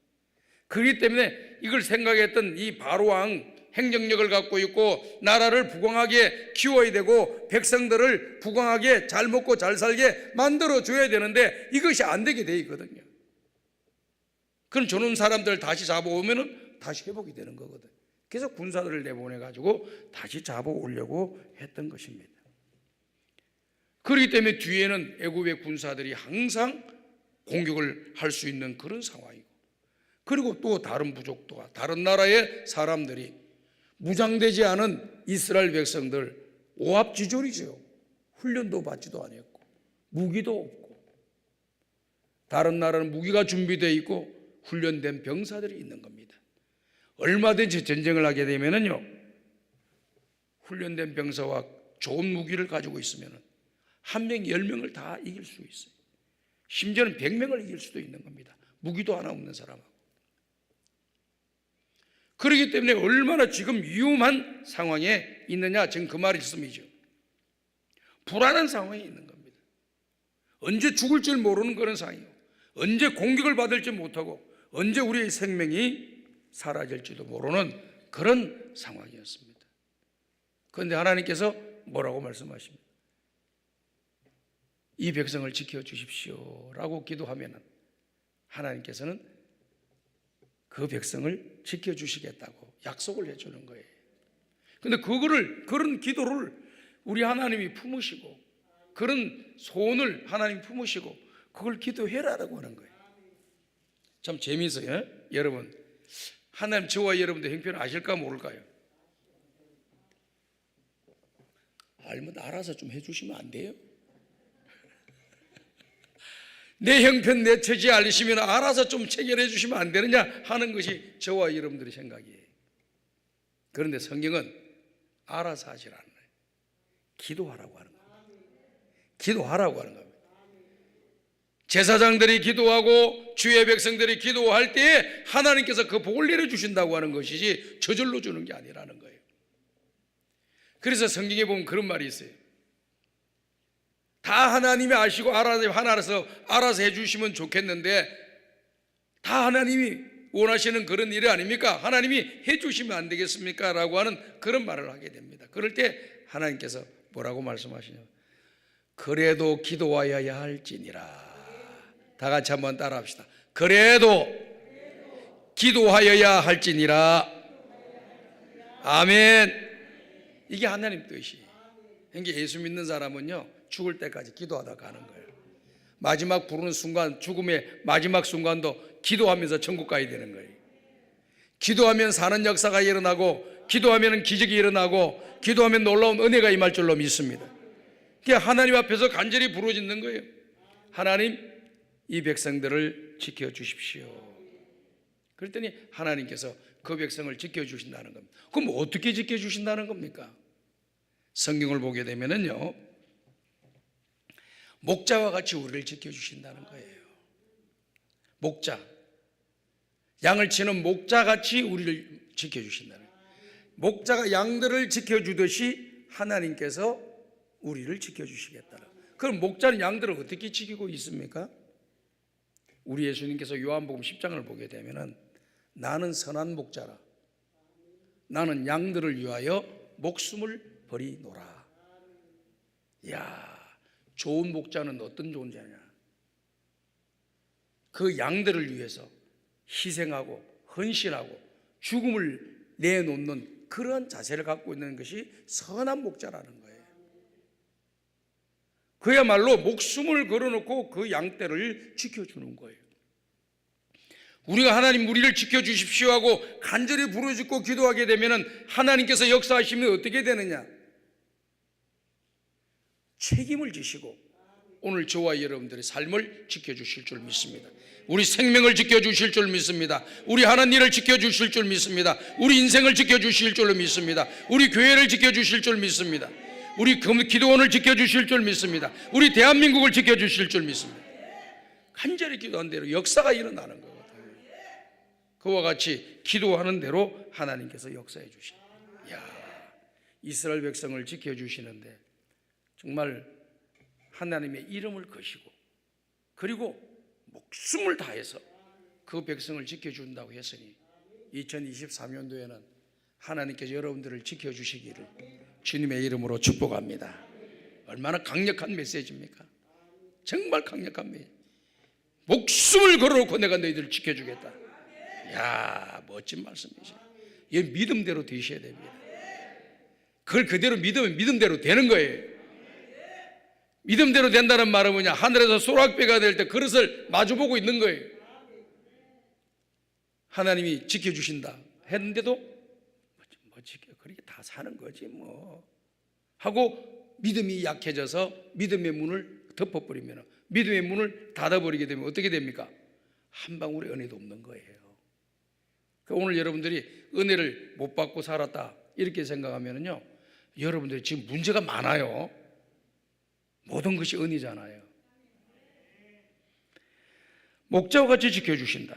그렇기 때문에 이걸 생각했던 이 바로왕, 행정력을 갖고 있고 나라를 부강하게 키워야 되고 백성들을 부강하게 잘 먹고 잘 살게 만들어줘야 되는데 이것이 안 되게 돼 있거든요. 그럼 저런 사람들 다시 잡아오면 다시 회복이 되는 거거든. 그래서 군사들을 내보내가지고 다시 잡아오려고 했던 것입니다. 그렇기 때문에 뒤에는 애굽의 군사들이 항상 공격을 할 수 있는 그런 상황이고, 그리고 또 다른 부족도가, 다른 나라의 사람들이 무장되지 않은 이스라엘 백성들 오합지졸이죠. 훈련도 받지도 않았고 무기도 없고, 다른 나라는 무기가 준비되어 있고 훈련된 병사들이 있는 겁니다. 얼마든지 전쟁을 하게 되면은요, 훈련된 병사와 좋은 무기를 가지고 있으면은 한 명, 10명을 다 이길 수 있어요. 심지어는 100명을 이길 수도 있는 겁니다. 무기도 하나 없는 사람하고. 그렇기 때문에 얼마나 지금 위험한 상황에 있느냐, 지금 그 말씀이죠. 불안한 상황에 있는 겁니다. 언제 죽을 줄 모르는 그런 상황이고, 언제 공격을 받을지 못하고, 언제 우리의 생명이 사라질지도 모르는 그런 상황이었습니다. 그런데 하나님께서 뭐라고 말씀하십니까? 이 백성을 지켜주십시오 라고 기도하면 하나님께서는 그 백성을 지켜주시겠다고 약속을 해주는 거예요. 그런데 그런 기도를 우리 하나님이 품으시고, 그런 소원을 하나님 품으시고 그걸 기도해라라고 하는 거예요. 참 재미있어요. 여러분, 하나님 저와 여러분들 형편 아실까 모를까요? 알면 알아서 좀 해주시면 안 돼요? 내 형편 내 처지 알리시면 알아서 좀 체결해 주시면 안 되느냐 하는 것이 저와 여러분들의 생각이에요. 그런데 성경은 알아서 하시라는 거예요. 기도하라고 하는 겁니다. 기도하라고 하는 겁니다. 제사장들이 기도하고 주의 백성들이 기도할 때에 하나님께서 그 복을 내려주신다고 하는 것이지 저절로 주는 게 아니라는 거예요. 그래서 성경에 보면 그런 말이 있어요. 다 하나님이 아시고 알아서 해주시면 좋겠는데 다 하나님이 원하시는 그런 일이 아닙니까? 하나님이 해주시면 안 되겠습니까? 라고 하는 그런 말을 하게 됩니다. 그럴 때 하나님께서 뭐라고 말씀하시냐면 그래도 기도하여야 할지니라. 다 같이 한번 따라 합시다. 그래도 기도하여야 할지니라. 아멘. 이게 하나님 뜻이에요. 그러니까 예수 믿는 사람은요, 죽을 때까지 기도하다 가는 거예요. 마지막 부르는 순간, 죽음의 마지막 순간도 기도하면서 천국 가야 되는 거예요. 기도하면 사는 역사가 일어나고, 기도하면 기적이 일어나고, 기도하면 놀라운 은혜가 임할 줄로 믿습니다. 그러니까 하나님 앞에서 간절히 부르짖는 거예요. 하나님, 이 백성들을 지켜주십시오. 그랬더니 하나님께서 그 백성을 지켜주신다는 겁니다. 그럼 어떻게 지켜주신다는 겁니까? 성경을 보게 되면은요, 목자와 같이 우리를 지켜주신다는 거예요. 목자, 양을 치는 목자같이 우리를 지켜주신다는 거예요. 목자가 양들을 지켜주듯이 하나님께서 우리를 지켜주시겠다는 거예요. 그럼 목자는 양들을 어떻게 지키고 있습니까? 우리 예수님께서 요한복음 10장을 보게 되면은 나는 선한 목자라, 나는 양들을 위하여 목숨을 버리노라. 이야, 좋은 목자는 어떤 존재냐? 그 양들을 위해서 희생하고 헌신하고 죽음을 내놓는 그런 자세를 갖고 있는 것이 선한 목자라는 거예요. 그야말로 목숨을 걸어놓고 그 양떼를 지켜주는 거예요. 우리가 하나님 우리를 지켜주십시오 하고 간절히 부르짖고 기도하게 되면 하나님께서 역사하시면 어떻게 되느냐? 책임을 지시고 오늘 저와 여러분들의 삶을 지켜주실 줄 믿습니다. 우리 생명을 지켜주실 줄 믿습니다. 우리 하는 일을 지켜주실 줄 믿습니다. 우리 인생을 지켜주실 줄 믿습니다. 우리 교회를 지켜주실 줄 믿습니다. 우리 기도원을 지켜주실 줄 믿습니다. 우리 대한민국을 지켜주실 줄 믿습니다. 간절히 기도한 대로 역사가 일어나는 거거든요. 그와 같이 기도하는 대로 하나님께서 역사해 주십니다. 이스라엘 백성을 지켜주시는데 정말 하나님의 이름을 거시고 그리고 목숨을 다해서 그 백성을 지켜준다고 했으니 2023년도에는 하나님께서 여러분들을 지켜주시기를 주님의 이름으로 축복합니다. 얼마나 강력한 메시지입니까? 정말 강력한 메시지. 목숨을 걸어놓고 내가 너희들을 지켜주겠다. 멋진 말씀이죠. 이 믿음대로 되셔야 됩니다. 그걸 그대로 믿으면 믿음대로 되는 거예요. 믿음대로 된다는 말은 뭐냐? 하늘에서 소락배가 될 때 그릇을 마주보고 있는 거예요. 하나님이 지켜주신다 했는데도 그렇게 다 사는 거지 뭐 하고 믿음이 약해져서 믿음의 문을 덮어버리면, 믿음의 문을 닫아버리게 되면 어떻게 됩니까? 한 방울의 은혜도 없는 거예요. 오늘 여러분들이 은혜를 못 받고 살았다 이렇게 생각하면요, 여러분들이 지금 문제가 많아요. 모든 것이 은혜잖아요. 목자와 같이 지켜주신다.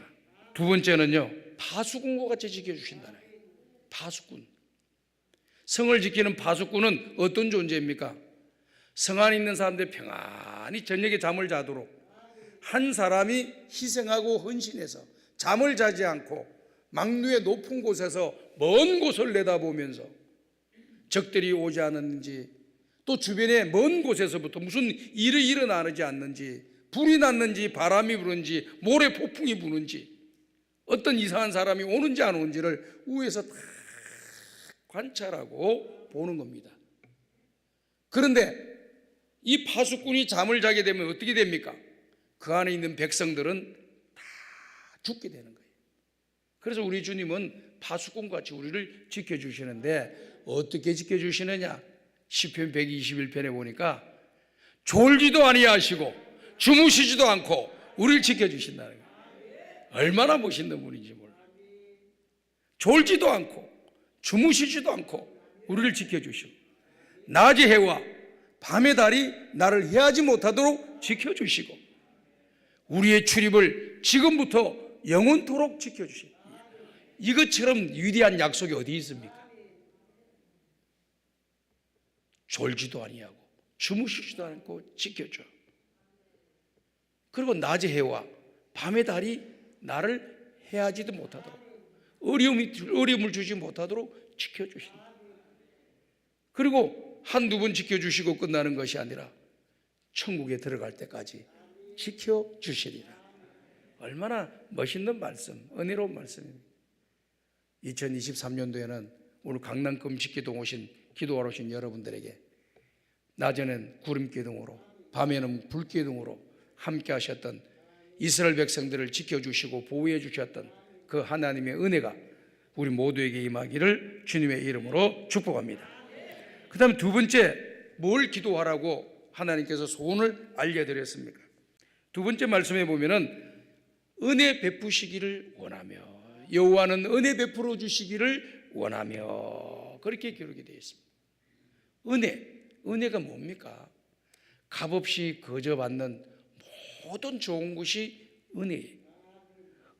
두 번째는요, 파수꾼과 같이 지켜주신다는 거예요. 파수꾼. 성을 지키는 파수꾼은 어떤 존재입니까? 성 안에 있는 사람들 평안히 저녁에 잠을 자도록 한 사람이 희생하고 헌신해서 잠을 자지 않고 망루의 높은 곳에서 먼 곳을 내다보면서 적들이 오지 않았는지, 또 주변에 먼 곳에서부터 무슨 일이 일어나지 않는지, 불이 났는지 바람이 부는지 모래 폭풍이 부는지 어떤 이상한 사람이 오는지 안 오는지를 위에서 다 관찰하고 보는 겁니다. 그런데 이 파수꾼이 잠을 자게 되면 어떻게 됩니까? 그 안에 있는 백성들은 다 죽게 되는 거예요. 그래서 우리 주님은 파수꾼같이 우리를 지켜주시는데 어떻게 지켜주시느냐? 시편 121편에 보니까 졸지도 아니하시고 주무시지도 않고 우리를 지켜주신다는 거예요. 얼마나 멋있는 분인지 몰라. 졸지도 않고 주무시지도 않고 우리를 지켜주시고 낮의 해와 밤의 달이 나를 해하지 못하도록 지켜주시고 우리의 출입을 지금부터 영원토록 지켜주시고, 이것처럼 위대한 약속이 어디 있습니까? 졸지도 아니하고 주무시지도 않고 지켜줘. 그리고 낮의 해와 밤의 달이 나를 해하지도 못하도록, 어려움을 주지 못하도록 지켜주신다. 그리고 한두 번 지켜주시고 끝나는 것이 아니라 천국에 들어갈 때까지 지켜주시리라. 얼마나 멋있는 말씀, 은혜로운 말씀입니다. 2023년도에는 오늘 강남 금식기도 오신 기도하러 오신 여러분들에게 낮에는 구름기둥으로 밤에는 불기둥으로 함께 하셨던 이스라엘 백성들을 지켜주시고 보호해 주셨던 그 하나님의 은혜가 우리 모두에게 임하기를 주님의 이름으로 축복합니다. 그 다음에 두 번째, 뭘 기도하라고 하나님께서 소원을 알려드렸습니까? 두 번째 말씀에 보면은 은혜 베푸시기를 원하며, 여호와는 은혜 베풀어 주시기를 원하며, 그렇게 기록이 되어 있습니다. 은혜가 뭡니까? 값없이 거저 받는 모든 좋은 것이 은혜예요.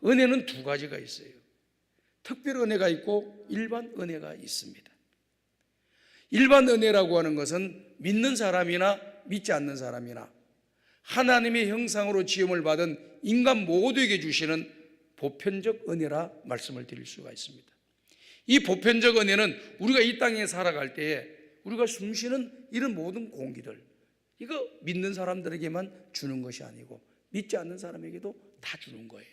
은혜는 두 가지가 있어요. 특별 은혜가 있고 일반 은혜가 있습니다. 일반 은혜라고 하는 것은 믿는 사람이나 믿지 않는 사람이나 하나님의 형상으로 지음을 받은 인간 모두에게 주시는 보편적 은혜라 말씀을 드릴 수가 있습니다. 이 보편적 은혜는 우리가 이 땅에 살아갈 때에 우리가 숨쉬는 이런 모든 공기들, 이거 믿는 사람들에게만 주는 것이 아니고 믿지 않는 사람에게도 다 주는 거예요.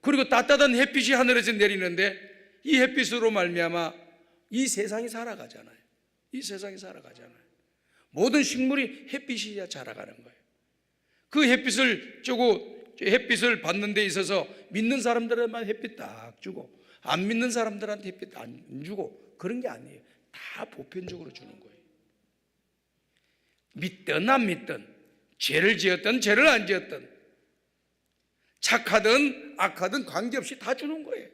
그리고 따뜻한 햇빛이 하늘에서 내리는데 이 햇빛으로 말미암아 이 세상이 살아가잖아요. 이 세상이 살아가잖아요. 모든 식물이 햇빛이야 자라가는 거예요. 그 햇빛을 쪼고 햇빛을 받는 데 있어서 믿는 사람들에만 햇빛 딱 주고 안 믿는 사람들한테 햇빛 안 주고 그런 게 아니에요. 다 보편적으로 주는 거예요. 믿든 안 믿든, 죄를 지었든 죄를 안 지었든, 착하든 악하든 관계없이 다 주는 거예요.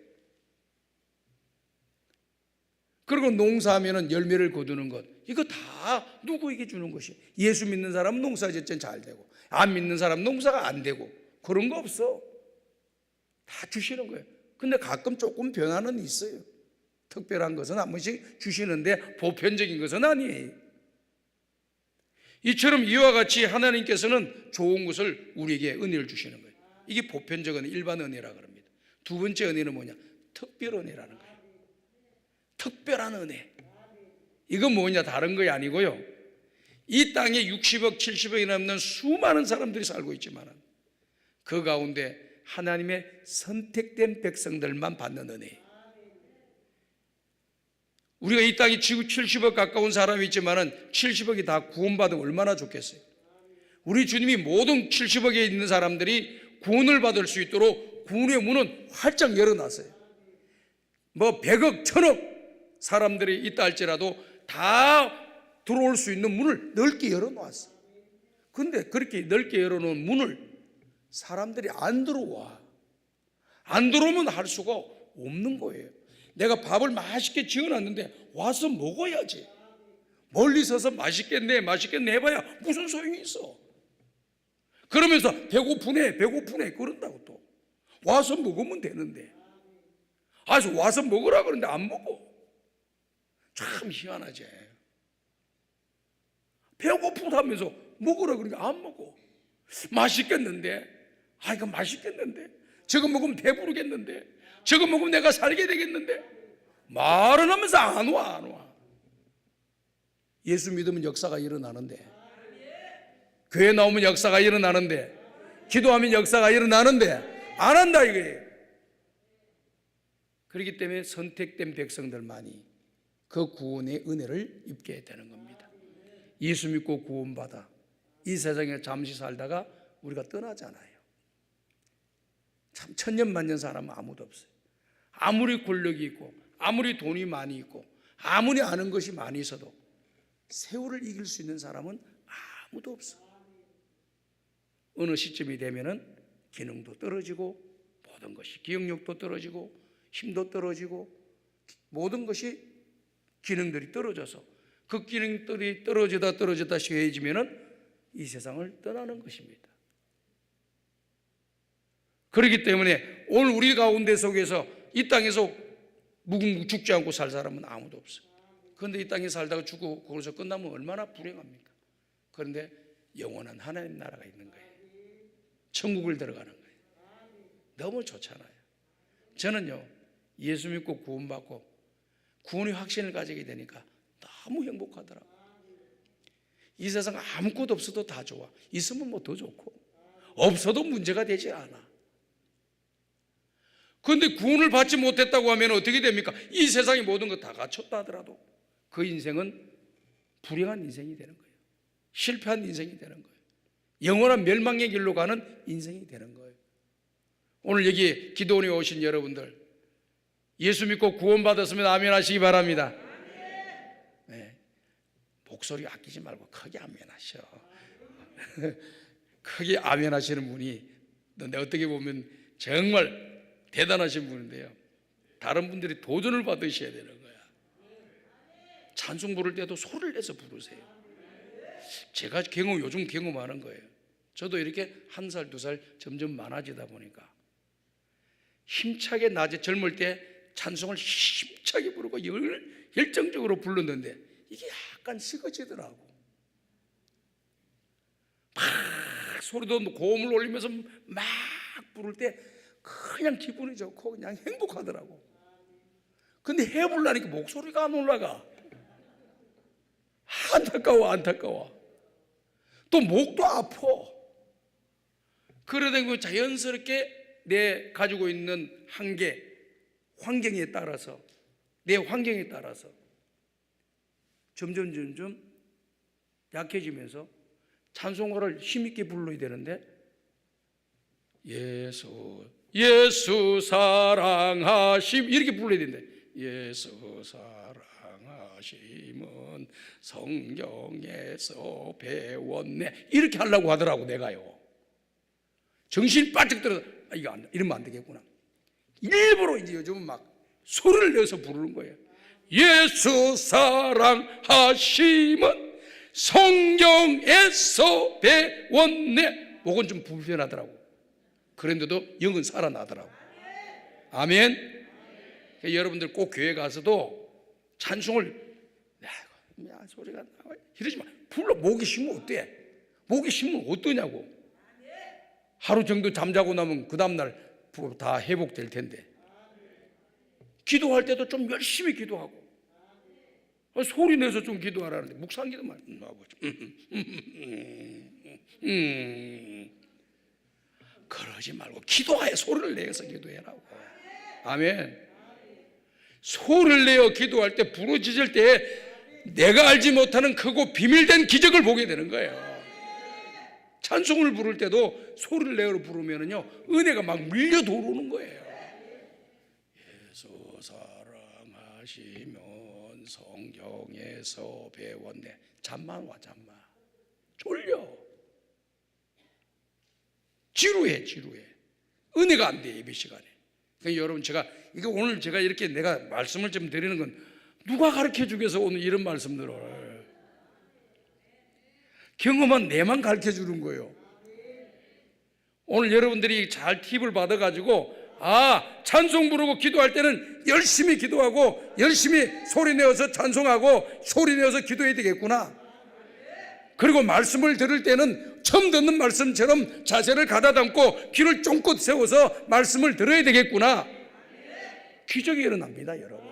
그리고 농사하면 열매를 거두는 것, 이거 다 누구에게 주는 것이에요. 예수 믿는 사람은 농사 짓든 잘 되고, 안 믿는 사람은 농사가 안 되고, 그런 거 없어. 다 주시는 거예요. 근데 가끔 조금 변화는 있어요. 특별한 것은 한 번씩 주시는데 보편적인 것은 아니에요. 이처럼 이와 같이 하나님께서는 좋은 것을 우리에게 은혜를 주시는 거예요. 이게 보편적 은혜, 일반 은혜라고 합니다. 두 번째 은혜는 뭐냐? 특별 은혜라는 거예요. 특별한 은혜. 이건 뭐냐? 다른 거 아니고요. 이 땅에 60억, 70억이 넘는 수많은 사람들이 살고 있지만 그 가운데 하나님의 선택된 백성들만 받는 은혜. 우리가 이 땅에 지구 70억 가까운 사람이 있지만 70억이 다 구원받으면 얼마나 좋겠어요. 우리 주님이 모든 70억에 있는 사람들이 구원을 받을 수 있도록 구원의 문은 활짝 열어놨어요. 뭐 100억, 1000억 사람들이 있다 할지라도 다 들어올 수 있는 문을 넓게 열어놓았어요. 그런데 그렇게 넓게 열어놓은 문을 사람들이 안 들어와. 안 들어오면 할 수가 없는 거예요. 내가 밥을 맛있게 지어놨는데 와서 먹어야지. 멀리 서서 맛있겠네 해봐야 무슨 소용이 있어. 그러면서 배고프네 그런다고 또. 와서 먹으면 되는데. 와서 먹으라 그러는데 안 먹어. 참 희한하지. 배고프다면서 먹으라 그러니까 안 먹어. 맛있겠는데. 이거 맛있겠는데. 저거 먹으면 배부르겠는데. 저거 먹으면 내가 살게 되겠는데. 말은 하면서 안 와. 예수 믿으면 역사가 일어나는데, 교회 나오면 역사가 일어나는데, 기도하면 역사가 일어나는데 안 한다 이거예요. 그렇기 때문에 선택된 백성들만이 그 구원의 은혜를 입게 되는 겁니다. 예수 믿고 구원받아 이 세상에 잠시 살다가 우리가 떠나잖아요. 참 천년만년 사람은 아무도 없어요. 아무리 권력이 있고 아무리 돈이 많이 있고 아무리 아는 것이 많이 있어도 세월을 이길 수 있는 사람은 아무도 없어. 어느 시점이 되면은 기능도 떨어지고 모든 것이 기억력도 떨어지고 힘도 떨어지고 모든 것이 기능들이 떨어져서 그 기능들이 떨어지다 쇠해지면은 이 세상을 떠나는 것입니다. 그렇기 때문에 오늘 우리 가운데 속에서 이 땅에서 무궁무 죽지 않고 살 사람은 아무도 없어요. 그런데 이 땅에 살다가 죽고 거기서 끝나면 얼마나 불행합니까? 그런데 영원한 하나님 나라가 있는 거예요. 천국을 들어가는 거예요. 너무 좋잖아요. 저는요, 예수 믿고 구원받고 구원의 확신을 가지게 되니까 너무 행복하더라고요. 이 세상 아무것도 없어도 다 좋아. 있으면 뭐 더 좋고 없어도 문제가 되지 않아. 그런데 구원을 받지 못했다고 하면 어떻게 됩니까? 이 세상의 모든 거 다 갖췄다 하더라도 그 인생은 불행한 인생이 되는 거예요. 실패한 인생이 되는 거예요. 영원한 멸망의 길로 가는 인생이 되는 거예요. 오늘 여기 기도원에 오신 여러분들 예수 믿고 구원받았으면 아멘 하시기 바랍니다. 네. 목소리 아끼지 말고 크게 아멘 하셔. 크게 아멘 하시는 분이 어떻게 보면 정말 대단하신 분인데요. 다른 분들이 도전을 받으셔야 되는 거야. 찬송 부를 때도 소리를 내서 부르세요. 제가 요즘 경험하는 거예요. 저도 이렇게 1살, 2살 점점 많아지다 보니까 힘차게 낮에 젊을 때 찬송을 힘차게 부르고 열정적으로 불렀는데 이게 약간 식어지더라고. 막 소리도 고음을 올리면서 막 부를 때 그냥 기분이 좋고 그냥 행복하더라고. 근데 해보려니까 목소리가 안 올라가. 안타까워. 또 목도 아파. 그러다 보니 자연스럽게 내 가지고 있는 한계, 환경에 따라서 내 환경에 따라서 점점 약해지면서 찬송가를 힘있게 불러야 되는데 예수 사랑하심 이렇게 불러야 된다. 예수 사랑하심은 성경에서 배웠네 이렇게 하려고 하더라고. 내가요 정신 바짝 들어서 이거 안, 이러면 안 되겠구나. 일부러 이제 요즘은 막 소리를 내서 부르는 거예요. 예수 사랑하심은 성경에서 배웠네. 목은 좀 불편하더라고. 그런데도 영은 살아나더라고. 아멘. 여러분들 꼭 교회 가서도 찬송을 소리가 나와 이러지 마. 불러. 목이 쉬면 어때? 목이 쉬면 어떠냐고. 하루 정도 잠자고 나면 그 다음날 다 회복될 텐데. 기도할 때도 좀 열심히 기도하고 소리 내서 좀 기도하라는데 묵상 기도만 나와보죠. 그러지 말고 기도하여 소리를 내서 기도해라고. 아멘. 소리를 내어 기도할 때 부르짖을 때 내가 알지 못하는 크고 비밀된 기적을 보게 되는 거예요. 찬송을 부를 때도 소리를 내어 부르면은요 은혜가 막 밀려 들어오는 거예요. 예수 사랑하시면 성경에서 배웠네. 잠만 와. 잠만. 졸려. 지루해. 은혜가 안 돼. 예배 시간에. 그러니까 여러분 이거 오늘 제가 이렇게 내가 말씀을 좀 드리는 건 누가 가르쳐 주겠어. 오늘 이런 말씀들을 경험한 내만 가르쳐 주는 거예요. 오늘 여러분들이 잘 팁을 받아가지고 찬송 부르고 기도할 때는 열심히 기도하고 열심히 소리 내어서 찬송하고 소리 내어서 기도해야 되겠구나. 그리고 말씀을 들을 때는 처음 듣는 말씀처럼 자세를 가다듬고 귀를 쫑긋 세워서 말씀을 들어야 되겠구나. 기적이 일어납니다, 여러분.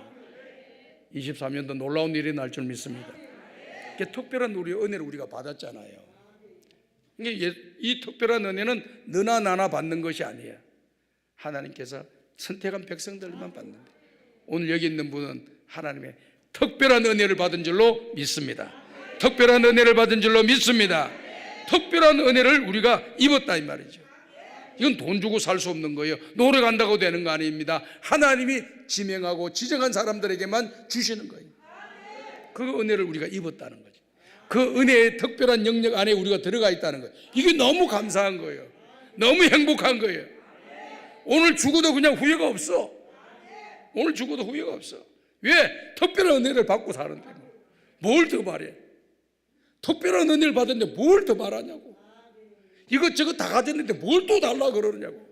23년도 놀라운 일이 날 줄 믿습니다. 특별한 은혜를 우리가 받았잖아요. 이 특별한 은혜는 너나 나나 받는 것이 아니에요. 하나님께서 선택한 백성들만 받는 거예요. 오늘 여기 있는 분은 하나님의 특별한 은혜를 받은 줄로 믿습니다. 특별한 은혜를 받은 줄로 믿습니다. 특별한 은혜를 우리가 입었다 이 말이죠. 이건 돈 주고 살 수 없는 거예요. 노력한다고 되는 거 아닙니다. 하나님이 지명하고 지정한 사람들에게만 주시는 거예요. 그 은혜를 우리가 입었다는 거죠. 그 은혜의 특별한 영역 안에 우리가 들어가 있다는 거예요. 이게 너무 감사한 거예요. 너무 행복한 거예요. 오늘 죽어도 그냥 후회가 없어. 오늘 죽어도 후회가 없어. 왜? 특별한 은혜를 받고 사는데 뭘 더 바래? 특별한 은혜를 받았는데 뭘 더 바라냐고. 이것저것 다 가졌는데 뭘 또 달라 그러느냐고.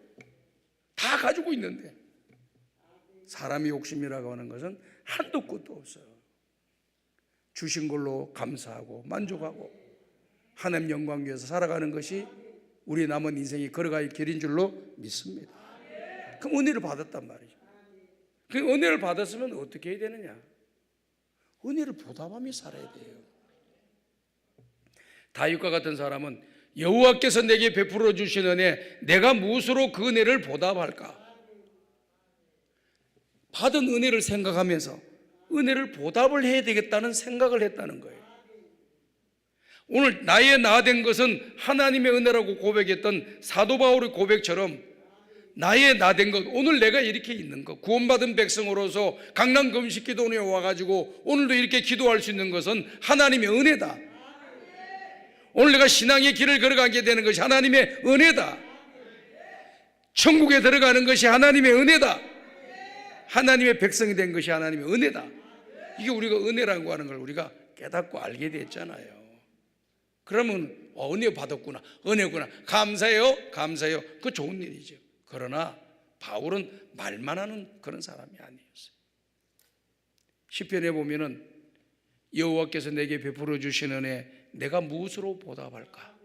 다 가지고 있는데. 사람의 욕심이라고 하는 것은 한도 끝도 없어요. 주신 걸로 감사하고 만족하고 하나님 영광 위해서 살아가는 것이 우리 남은 인생이 걸어갈 길인 줄로 믿습니다. 그럼 은혜를 받았단 말이죠. 그 은혜를 받았으면 어떻게 해야 되느냐? 은혜를 보답하며 살아야 돼요. 다윗과 같은 사람은 여호와께서 내게 베풀어 주신 은혜, 내가 무엇으로 그 은혜를 보답할까? 받은 은혜를 생각하면서 은혜를 보답을 해야 되겠다는 생각을 했다는 거예요. 오늘 나의 나 된 것은 하나님의 은혜라고 고백했던 사도 바울의 고백처럼 나의 나 된 것, 오늘 내가 이렇게 있는 것, 구원받은 백성으로서 강남 금식기도원에 와가지고 오늘도 이렇게 기도할 수 있는 것은 하나님의 은혜다. 오늘 내가 신앙의 길을 걸어가게 되는 것이 하나님의 은혜다. 천국에 들어가는 것이 하나님의 은혜다. 하나님의 백성이 된 것이 하나님의 은혜다. 이게 우리가 은혜라고 하는 걸 우리가 깨닫고 알게 됐잖아요. 그러면 은혜 받았구나, 은혜구나, 감사해요, 감사해요. 그 좋은 일이죠. 그러나 바울은 말만 하는 그런 사람이 아니었어요. 시편에 보면은 여호와께서 내게 베풀어 주신 은혜, 내가 무엇으로 보답할까?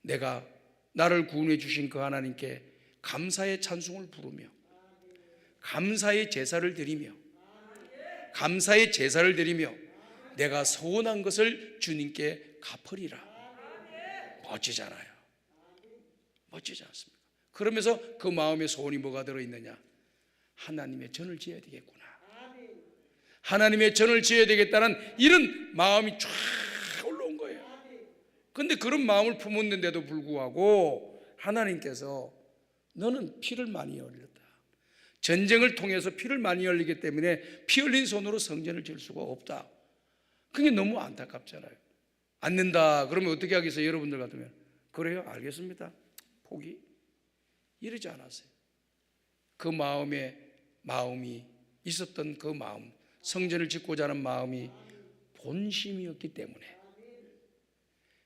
내가 나를 구원해 주신 그 하나님께 감사의 찬송을 부르며 감사의 제사를 드리며 감사의 제사를 드리며 내가 서원한 것을 주님께 갚으리라. 멋지잖아요. 멋지지 않습니까? 그러면서 그 마음의 소원이 뭐가 들어있느냐? 하나님의 전을 지어야 되겠구나. 하나님의 전을 지어야 되겠다는 이런 마음이 쫙 올라온 거예요. 그런데 그런 마음을 품었는데도 불구하고 하나님께서 너는 피를 많이 흘렸다. 전쟁을 통해서 피를 많이 흘리기 때문에 피 흘린 손으로 성전을 지을 수가 없다. 그게 너무 안타깝잖아요. 안 된다 그러면 어떻게 하겠어요? 여러분들 같으면 그래요? 알겠습니다. 포기? 이러지 않았어요. 그 마음이 있었던 그 마음, 성전을 짓고자 하는 마음이 본심이었기 때문에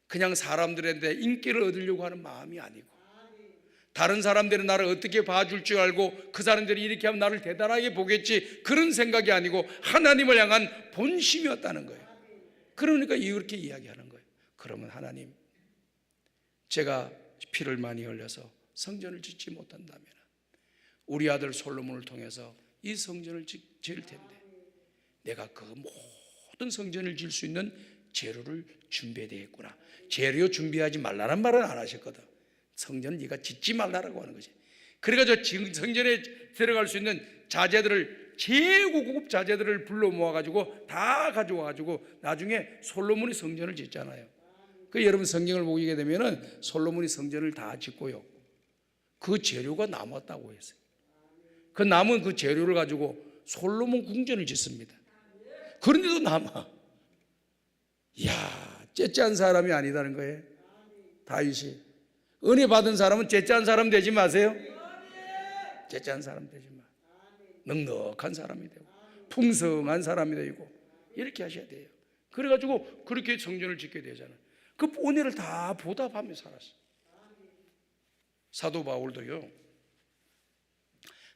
그냥 사람들한테 인기를 얻으려고 하는 마음이 아니고, 다른 사람들은 나를 어떻게 봐줄 줄 알고 그 사람들이 이렇게 하면 나를 대단하게 보겠지, 그런 생각이 아니고 하나님을 향한 본심이었다는 거예요. 그러니까 이렇게 이야기하는 거예요. 그러면 하나님, 제가 피를 많이 흘려서 성전을 짓지 못한다면 우리 아들 솔로몬을 통해서 이 성전을 지을 텐데 내가 그 모든 성전을 지을 수 있는 재료를 준비해야 되겠구나. 재료 준비하지 말라는 말은 안 하셨거든. 성전을 네가 짓지 말라라고 하는 거지. 그래가지고 지금 성전에 들어갈 수 있는 자재들을, 최고급 자재들을 불러 모아가지고 다 가져와가지고 나중에 솔로몬이 성전을 짓잖아요. 그 여러분 성경을 보게 되면은 솔로몬이 성전을 다 짓고요, 그 재료가 남았다고 했어요. 그 남은 그 재료를 가지고 솔로몬 궁전을 짓습니다. 그런데도 남아. 이야, 째째한 사람이 아니다는 거예요. 다윗이. 은혜 받은 사람은 째째한 사람 되지 마세요. 째째한 사람 되지 마. 넉넉한 사람이 되고 풍성한 사람이 되고 이렇게 하셔야 돼요. 그래가지고 그렇게 성전을 짓게 되잖아요. 그 은혜를 다 보답하며 살았어요. 사도 바울도요,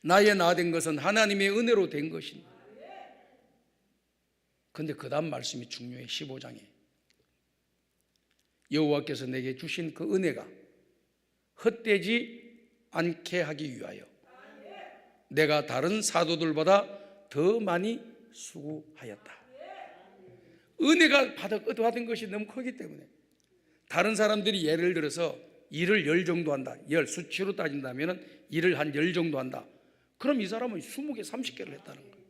나의 나 된 것은 하나님의 은혜로 된 것인다. 근데 그 다음 말씀이 중요해. 15장에 여호와께서 내게 주신 그 은혜가 헛되지 않게 하기 위하여 내가 다른 사도들보다 더 많이 수고하였다. 은혜가 받은 것이 너무 크기 때문에 다른 사람들이 예를 들어서 일을 10 정도 한다. 수치로 따진다면 일을 한 10 정도 한다. 그럼 이 사람은 20개, 30개를 했다는 거예요.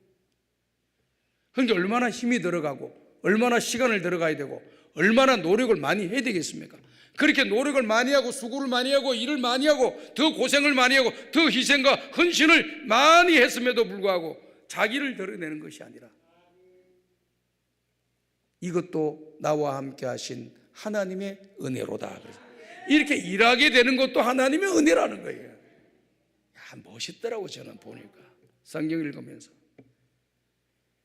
그러니까 얼마나 힘이 들어가고 얼마나 시간을 들어가야 되고 얼마나 노력을 많이 해야 되겠습니까? 그렇게 노력을 많이 하고 수고를 많이 하고 일을 많이 하고 더 고생을 많이 하고 더 희생과 헌신을 많이 했음에도 불구하고 자기를 드러내는 것이 아니라 이것도 나와 함께 하신 하나님의 은혜로다. 그래서 이렇게 일하게 되는 것도 하나님의 은혜라는 거예요. 야, 멋있더라고. 저는 보니까 성경 읽으면서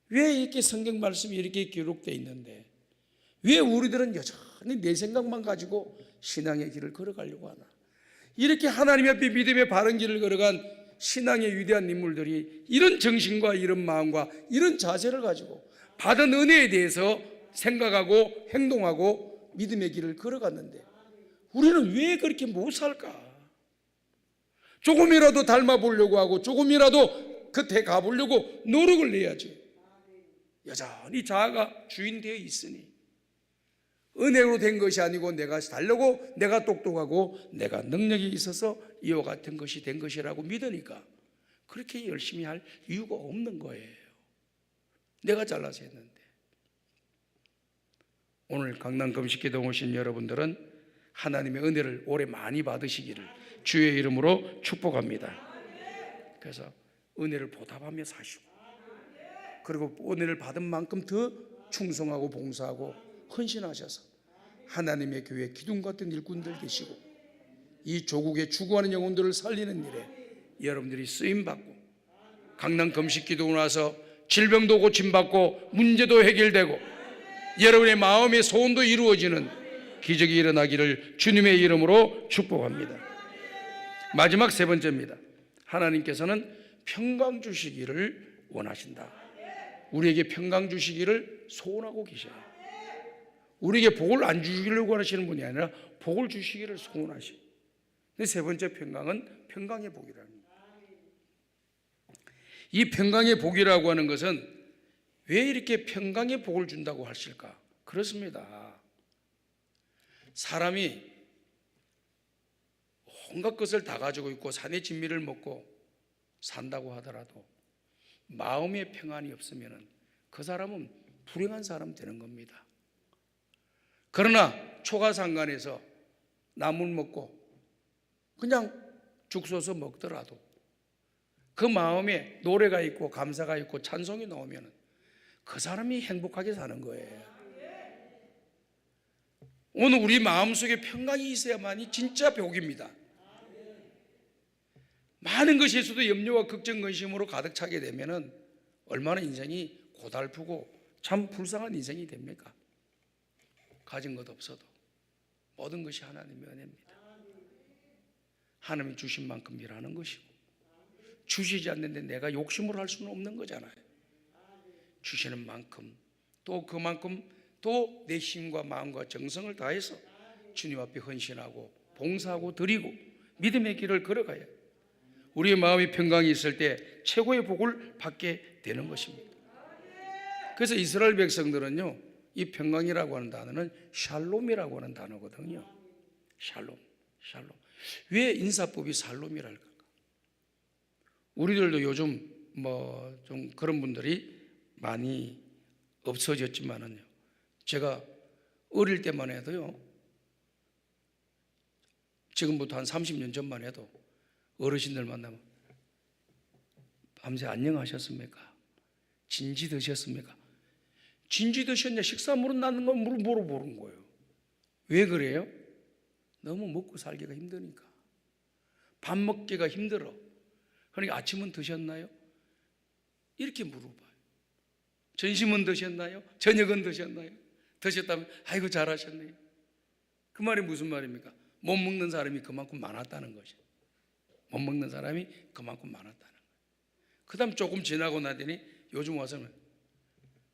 왜 이렇게 성경 말씀이 이렇게 기록되어 있는데 왜 우리들은 여전히 내 생각만 가지고 신앙의 길을 걸어가려고 하나? 이렇게 하나님 앞에 믿음의 바른 길을 걸어간 신앙의 위대한 인물들이 이런 정신과 이런 마음과 이런 자세를 가지고 받은 은혜에 대해서 생각하고 행동하고 믿음의 길을 걸어갔는데 우리는 왜 그렇게 못 살까? 조금이라도 닮아 보려고 하고 조금이라도 겉에 가보려고 노력을 내야지. 여전히 자아가 주인 되어 있으니 은혜로 된 것이 아니고 내가 달려고 내가 똑똑하고 내가 능력이 있어서 이와 같은 것이 된 것이라고 믿으니까 그렇게 열심히 할 이유가 없는 거예요. 내가 잘나서 했는데. 오늘 강남 금식기도 오신 여러분들은 하나님의 은혜를 오래 많이 받으시기를 주의 이름으로 축복합니다. 그래서 은혜를 보답하며 사시고 그리고 은혜를 받은 만큼 더 충성하고 봉사하고 헌신하셔서 하나님의 교회 기둥 같은 일꾼들 되시고 이 조국에 죽어가는 영혼들을 살리는 일에 여러분들이 쓰임받고 강남 금식기도 나서 질병도 고침받고 문제도 해결되고 여러분의 마음의 소원도 이루어지는 기적이 일어나기를 주님의 이름으로 축복합니다. 마지막 세 번째입니다. 하나님께서는 평강 주시기를 원하신다. 우리에게 평강 주시기를 소원하고 계셔요. 우리에게 복을 안 주시려고 하시는 분이 아니라 복을 주시기를 소원하시고. 근데 세 번째 평강은 평강의 복이라는 거예요. 이 평강의 복이라고 하는 것은 왜 이렇게 평강의 복을 준다고 하실까? 그렇습니다. 사람이 온갖 것을 다 가지고 있고 산의 진미를 먹고 산다고 하더라도 마음의 평안이 없으면 그 사람은 불행한 사람 되는 겁니다. 그러나 초가상간에서 나물 먹고 그냥 죽 써서 먹더라도 그 마음에 노래가 있고 감사가 있고 찬송이 나오면 그 사람이 행복하게 사는 거예요. 오늘 우리 마음속에 평강이 있어야만이 진짜 복입니다. 많은 것이 있어도 염려와 걱정, 근심으로 가득 차게 되면 얼마나 인생이 고달프고 참 불쌍한 인생이 됩니까? 가진 것 없어도 모든 것이 하나님의 은혜입니다. 하나님이 주신 만큼 일하는 것이고, 주시지 않는데 내가 욕심으로 할 수는 없는 거잖아요. 주시는 만큼 또 그만큼 또 내 힘과 마음과 정성을 다해서 주님 앞에 헌신하고 봉사하고 드리고 믿음의 길을 걸어가야 우리의 마음이 평강이 있을 때 최고의 복을 받게 되는 것입니다. 그래서 이스라엘 백성들은요, 이 평강이라고 하는 단어는 샬롬이라고 하는 단어거든요. 샬롬. 왜 인사법이 샬롬이랄까? 우리들도 요즘 뭐 좀 그런 분들이 많이 없어졌지만은요, 제가 어릴 때만 해도요, 지금부터 한 30년 전만 해도 어르신들 만나면 밤새 안녕하셨습니까? 진지 드셨습니까? 진지 드셨냐? 식사 물어나는 건 물어보는 거예요. 왜 그래요? 너무 먹고 살기가 힘드니까. 밥 먹기가 힘들어. 그러니까 아침은 드셨나요? 이렇게 물어봐요. 점심은 드셨나요? 저녁은 드셨나요? 드셨다면 아이고 잘하셨네요. 그 말이 무슨 말입니까? 못 먹는 사람이 그만큼 많았다는 것이죠. 못 먹는 사람이 그만큼 많았다는 거예요. 그 다음 조금 지나고 나더니 요즘 와서는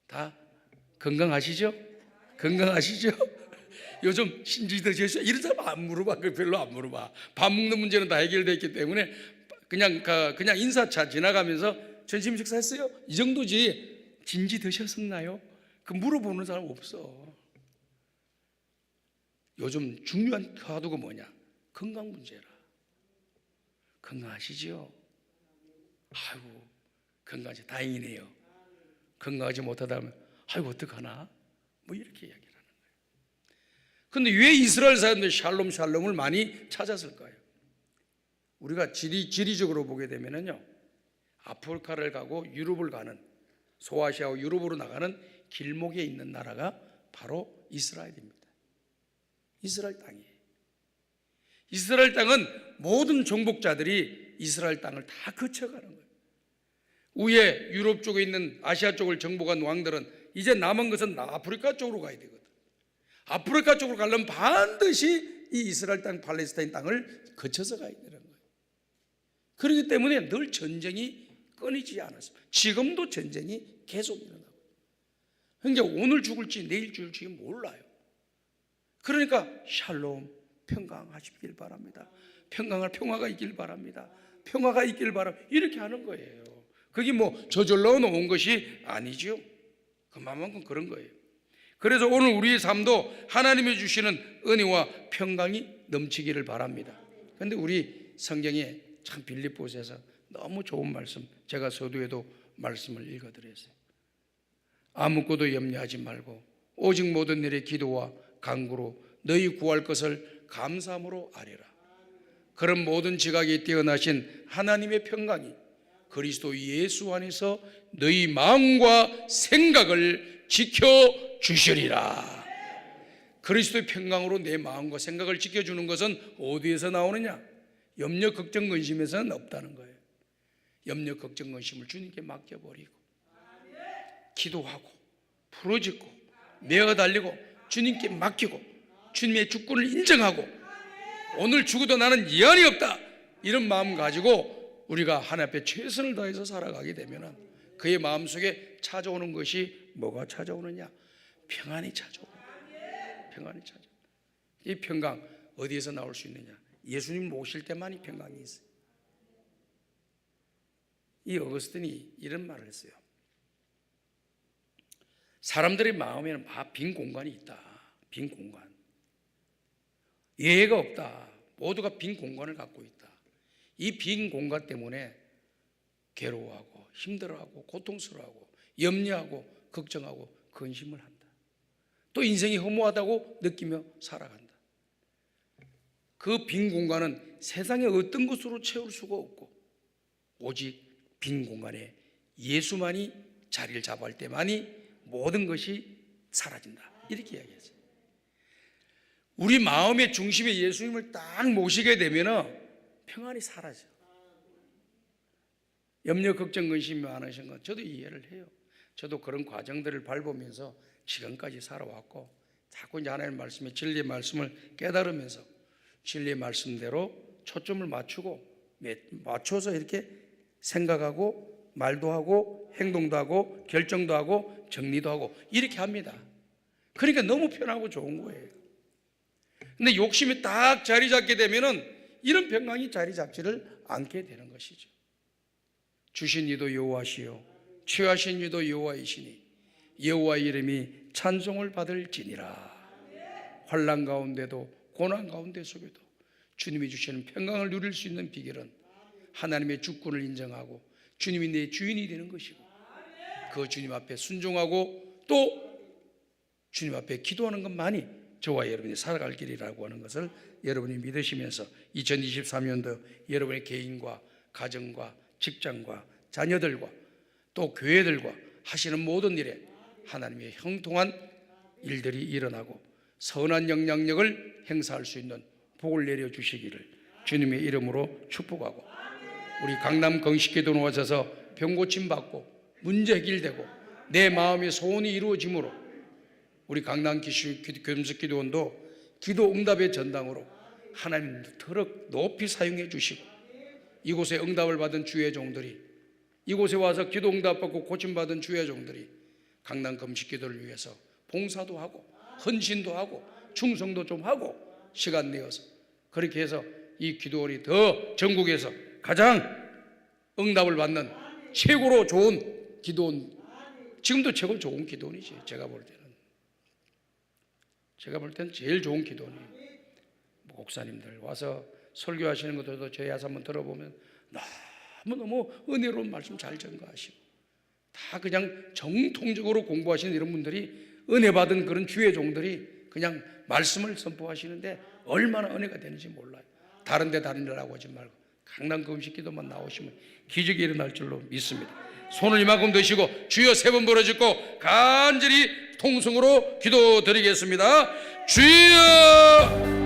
다 건강하시죠? 건강하시죠? 요즘 신지 드셨어요? 이런 사람 안 물어봐. 별로 안 물어봐. 밥 먹는 문제는 다 해결됐기 때문에 그냥 인사차 지나가면서 점심 식사했어요? 이 정도지. 진지 드셨었나요? 그 물어보는 사람 없어. 요즘 중요한 화두가 뭐냐? 건강 문제라. 건강하시죠? 아이고 건강하지 다행이네요. 건강하지 못하다면 아이고 어떡하나? 뭐 이렇게 이야기를 하는 거예요. 그런데 왜 이스라엘 사람들이 샬롬을 많이 찾았을까요? 우리가 지리적으로 보게 되면요, 아프리카를 가고 유럽을 가는, 소아시아와 유럽으로 나가는 길목에 있는 나라가 바로 이스라엘입니다. 이스라엘 땅이에요. 이스라엘 땅은 모든 정복자들이 이스라엘 땅을 다 거쳐가는 거예요. 위에 유럽 쪽에 있는 아시아 쪽을 정복한 왕들은 이제 남은 것은 아프리카 쪽으로 가야 되거든. 아프리카 쪽으로 가려면 반드시 이 이스라엘 땅, 팔레스타인 땅을 거쳐서 가야 되는 거예요. 그렇기 때문에 늘 전쟁이 끊이지 않았습니다. 지금도 전쟁이 계속 일어나고, 그러니까 오늘 죽을지 내일 죽을지 몰라요. 그러니까 샬롬, 평강하시길 바랍니다. 평화가 있길 바랍니다. 평화가 있길 바랍니다. 이렇게 하는 거예요. 그게 뭐 저절로 놓은 것이 아니죠. 그만큼 그런 거예요. 그래서 오늘 우리의 삶도 하나님이 주시는 은혜와 평강이 넘치기를 바랍니다. 그런데 우리 성경에 참 빌립보서에서 너무 좋은 말씀, 제가 서두에도 말씀을 읽어드렸어요. 아무것도 염려하지 말고 오직 모든 일에 기도와 간구로 너희 구할 것을 감사함으로 아뢰라. 그런 모든 지각에 뛰어나신 하나님의 평강이 그리스도 예수 안에서 너희 마음과 생각을 지켜주시리라. 그리스도의 평강으로 내 마음과 생각을 지켜주는 것은 어디에서 나오느냐? 염려, 걱정, 근심에서는 없다는 거예요. 염려, 걱정, 근심을 주님께 맡겨버리고 기도하고 부르짖고 메어달리고 주님께 맡기고 주님의 주권을 인정하고 오늘 죽어도 나는 이한이 없다, 이런 마음 가지고 우리가 하나님 앞에 최선을 다해서 살아가게 되면 그의 마음속에 찾아오는 것이 뭐가 찾아오느냐? 평안이 찾아오는 거예요. 평안이 찾아오는 거예요. 이 평강 어디에서 나올 수 있느냐? 예수님 모실 때만이 평강이 있어요. 이 어거스틴이 이런 말을 했어요. 사람들의 마음에는 빈 공간이 있다. 빈 공간. 예외가 없다. 모두가 빈 공간을 갖고 있다. 이 빈 공간 때문에 괴로워하고 힘들어하고 고통스러워하고 염려하고 걱정하고 근심을 한다. 또 인생이 허무하다고 느끼며 살아간다. 그 빈 공간은 세상의 어떤 것으로 채울 수가 없고 오직 빈 공간에 예수만이 자리를 잡을 때만이 모든 것이 사라진다. 이렇게 이야기했어요. 우리 마음의 중심에 예수님을 딱 모시게 되면 평안이 사라져. 염려, 걱정, 근심이 많으신 건 저도 이해를 해요. 저도 그런 과정들을 밟으면서 지금까지 살아왔고 자꾸 이제 하나님의 말씀에 진리의 말씀을 깨달으면서 진리의 말씀대로 초점을 맞춰서 이렇게 생각하고 말도 하고 행동도 하고 결정도 하고 정리도 하고 이렇게 합니다. 그러니까 너무 편하고 좋은 거예요. 근데 욕심이 딱 자리 잡게 되면은 이런 평강이 자리 잡지를 않게 되는 것이죠. 주신 이도 여호와시요 취하신 이도 여호와이시니 여호와 이름이 찬송을 받을지니라. 환난 가운데도 고난 가운데 속에도 주님이 주시는 평강을 누릴 수 있는 비결은 하나님의 주권을 인정하고 주님이 내 주인이 되는 것이고 그 주님 앞에 순종하고 또 주님 앞에 기도하는 것만이 저와 여러분이 살아갈 길이라고 하는 것을 여러분이 믿으시면서 2023년도 여러분의 개인과 가정과 직장과 자녀들과 또 교회들과 하시는 모든 일에 하나님의 형통한 일들이 일어나고 선한 영향력을 행사할 수 있는 복을 내려주시기를 주님의 이름으로 축복하고 우리 강남 건식기도 오셔서 병 고침 받고 문제 해결되고 내 마음의 소원이 이루어지므로 우리 강남 금식기도원도 기도 응답의 전당으로 하나님 더욱 높이 사용해 주시고 이곳에 응답을 받은 주의 종들이 이곳에 와서 기도 응답받고 고침받은 주의 종들이 강남 금식기도를 위해서 봉사도 하고 헌신도 하고 충성도 좀 하고 시간 내어서 그렇게 해서 이 기도원이 더 전국에서 가장 응답을 받는 최고로 좋은 기도원, 지금도 최고 좋은 기도원이지. 제가 볼 때는 제일 좋은 기도원이 목사님들 와서 설교하시는 것들도 저희 와서 한번 들어보면 너무너무 은혜로운 말씀 잘 전가하시고 다 그냥 정통적으로 공부하시는 이런 분들이 은혜 받은 그런 주의 종들이 그냥 말씀을 선포하시는데 얼마나 은혜가 되는지 몰라요. 다른 데라고 하지 말고 강남 금식기도만 나오시면 기적이 일어날 줄로 믿습니다. 손을 이만큼 드시고 주여 3번 부르짖고 간절히 통성으로 기도드리겠습니다. 주여